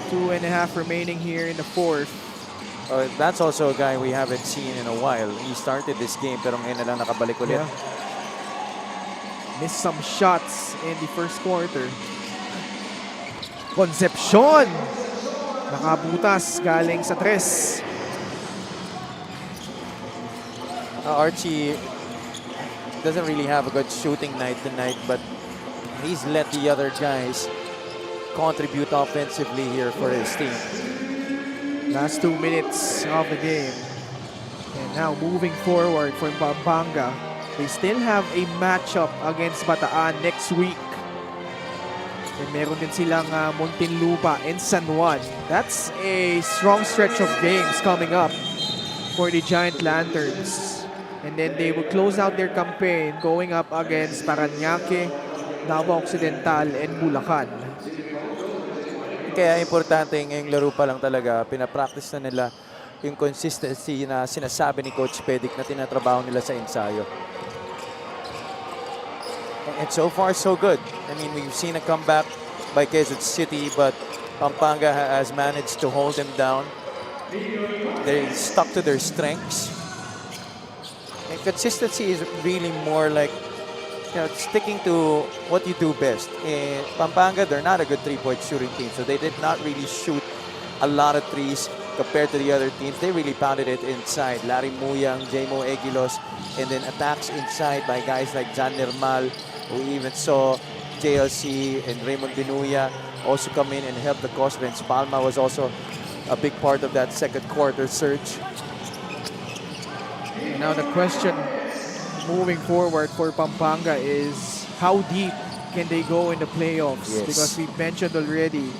2.5 remaining here in the fourth. That's also a guy we haven't seen in a while. He started this game pero ngayon na lang nakabalik ulit. Yeah. Missed some shots in the first quarter. Concepcion! Nakabutas galing sa tres. Archie doesn't really have a good shooting night tonight, but he's let the other guys contribute offensively here for his team. Last 2 minutes of the game. And now moving forward for Pampanga. They still have a matchup against Bataan next week. And meron din silang Muntinlupa and San Juan. That's a strong stretch of games coming up for the Giant Lanterns. And then they will close out their campaign going up against Parañaque, Davao Occidental, and Bulacan. Kaya importante ngayong laro pa lang talaga, pinapractice na nila yung consistency na sinasabi ni Coach Pedic na tinatrabaho nila sa ensayo. And so far, so good. I mean, we've seen a comeback by Quezon City, but Pampanga has managed to hold them down. They stuck to their strengths. And consistency is really more like, you know, sticking to what you do best. In Pampanga, they're not a good three-point shooting team, so they did not really shoot a lot of threes compared to the other teams. They really pounded it inside. Larry Muyang, Jamo Egilos, and then attacks inside by guys like Jan Nermal. We even saw JLC and Raymond Binuya also come in and help the cause. Vince Palma was also a big part of that second quarter surge. And now the question moving forward for Pampanga is how deep can they go in the playoffs? Yes. Because we mentioned already,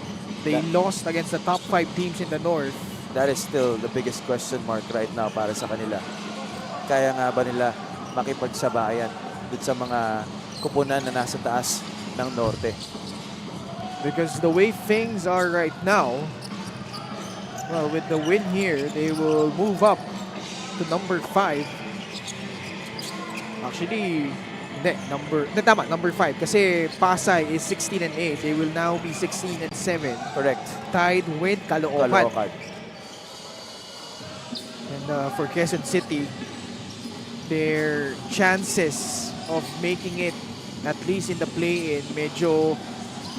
they lost against the top 5 teams in the North. That is still the biggest question mark right now para sa kanila. Kaya nga ba nila makipagsabayan dun sa mga kupunan na nasa taas ng Norte? Because the way things are right now, well, with the win here, they will move up to number 5 Actually, hindi, number 5 kasi Pasay is 16 and 8. They will now be 16 and 7. Correct. Tied with Caloocan. Caloocan. And for Quezon City, their chances of making it at least in the play-in medyo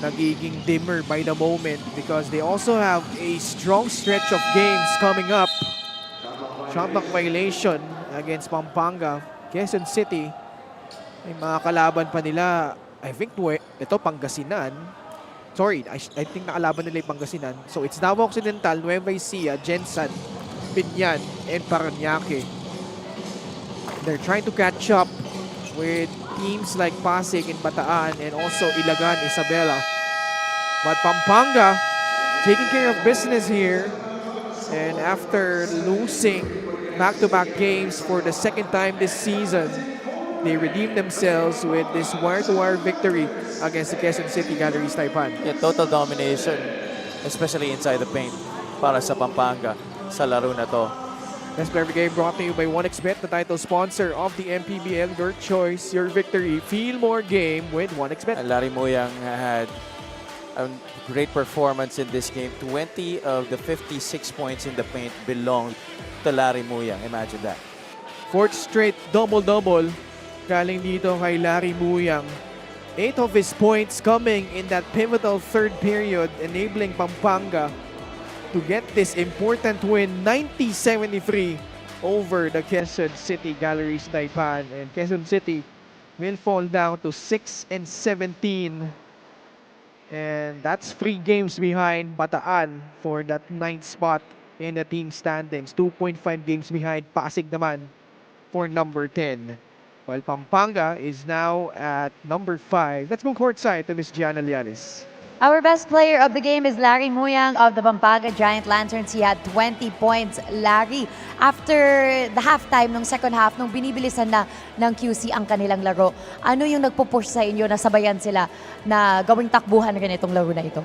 nagiging dimmer by the moment because they also have a strong stretch of games coming up. Shot clock violation against Pampanga. Quezon City, may mga kalaban pa nila, I think ito Pangasinan. Sorry, I think nakalaban nila yung Pangasinan. So it's Davao Occidental, Nueva Ecija, Jensan, Binyan, and Parañaque. They're trying to catch up with teams like Pasig and Bataan and also Ilagan, Isabela. But Pampanga taking care of business here. And after losing back-to-back games for the second time this season, they redeemed themselves with this wire-to-wire victory against the Quezon City Galleries Taipan. Yeah, total domination, especially inside the paint para sa Pampanga sa laro na to. Best Player of the Game brought to you by 1xBet, the title sponsor of the MPBL. Your choice, your victory. Feel more game with 1xBet. Larry Muyang had a great performance in this game. 20 of the 56 points in the paint belonged to Larry Muyang. Imagine that. Fourth straight double-double galing dito kay Larry Muyang. 8 of his points coming in that pivotal third period, enabling Pampanga to get this important win, 90-73 over the Quezon City Galleries Taipan. And Quezon City will fall down to 6 and 17. And that's 3 games behind Bataan for that 9th spot in the team standings. 2.5 games behind Pasig naman for number 10. While Pampanga is now at number 5. Let's go courtside to Miss Gianna Lianes. Our best player of the game is Larry Muyang of the Pampanga Giant Lanterns. He had 20 points. Larry, after the halftime nung second half, nung binibilisan na ng QC ang kanilang laro, ano yung nagpo-push sa inyo na sabayan sila na gawing takbuhan rin itong laro na ito?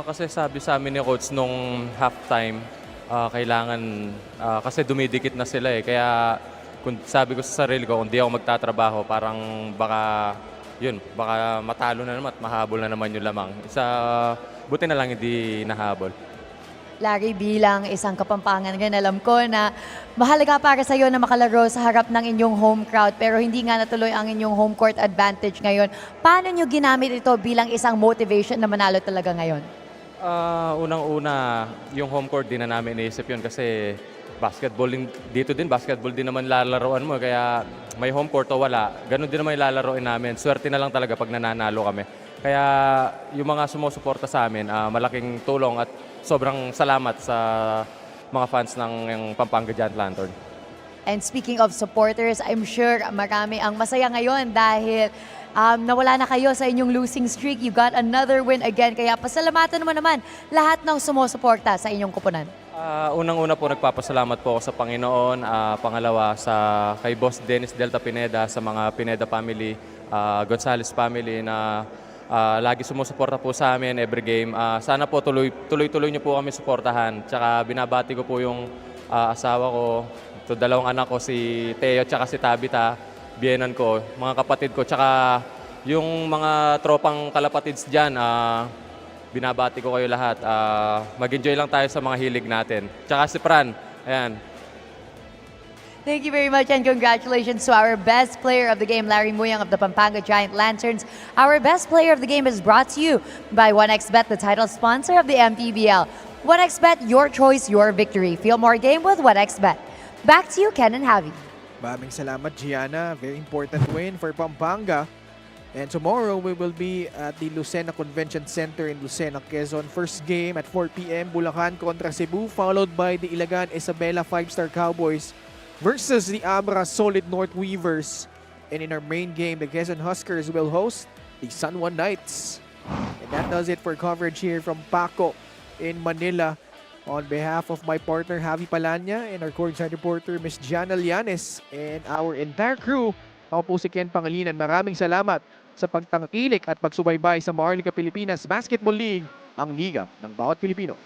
Kasi sabi sa amin ni coach nung halftime, kailangan, kasi dumidikit na sila eh. Kaya kung sabi ko sa sarili ko, kung di ako magtatrabaho, parang baka matalo na naman at mahabol na naman yung lamang. Buti na lang hindi nahabol. Larry, bilang isang Kapampangan rin, alam ko na mahalaga para sa iyo na makalaro sa harap ng inyong home crowd pero hindi nga natuloy ang inyong home court advantage ngayon. Paano nyo ginamit ito bilang isang motivation na manalo talaga ngayon? Unang-una, yung home court din na namin iniisip yun kasi basketball din naman lalaroan mo. Kaya may home court o wala, ganun din naman lalaroin namin. Swerte na lang talaga pag nananalo kami. Kaya yung mga sumusuporta sa amin, malaking tulong at sobrang salamat sa mga fans ng Pampanga Giant Lantern. And speaking of supporters, I'm sure marami ang masaya ngayon dahil nawala na kayo sa inyong losing streak. You got another win again. Kaya pasalamatan naman lahat ng sumusuporta sa inyong kupunan. Unang-una po, nagpapasalamat po ako sa Panginoon. Pangalawa, kay Boss Dennis Delta Pineda, sa mga Pineda family, Gonzales family na lagi sumusuporta po sa amin every game. Sana po tuloy-tuloy niyo po kami suportahan. Tsaka binabati ko po yung asawa ko, dalawang anak ko, si Teo tsaka si Tabita, biyenan ko, mga kapatid ko, tsaka yung mga tropang kalapatids dyan. Binabati ko kayo lahat. Mag-enjoy lang tayo sa mga hilig natin. Tsaka si Fran, ayan. Thank you very much and congratulations to our best player of the game, Larry Muyang of the Pampanga Giant Lanterns. Our best player of the game is brought to you by 1xBet, the title sponsor of the MPBL. 1xBet, your choice, your victory. Feel more game with 1xBet. Back to you, Ken and Javi. Maraming salamat, Gianna. Very important win for Pampanga. And tomorrow, we will be at the Lucena Convention Center in Lucena, Quezon. First game at 4 p.m. Bulacan kontra Cebu, followed by the Ilagan Isabela 5-Star Cowboys versus the Abra Solid North Weavers. And in our main game, the Quezon Huskers will host the San Juan Knights. And that does it for coverage here from Paco in Manila. On behalf of my partner, Javi Palanya, and our courtside reporter, Ms. Gianna Lianes, and our entire crew, ako po si Ken Pangilinan. Maraming salamat sa pagtangkilik at pagsubaybay sa Maharlika Pilipinas Basketball League, ang liga ng bawat Pilipino.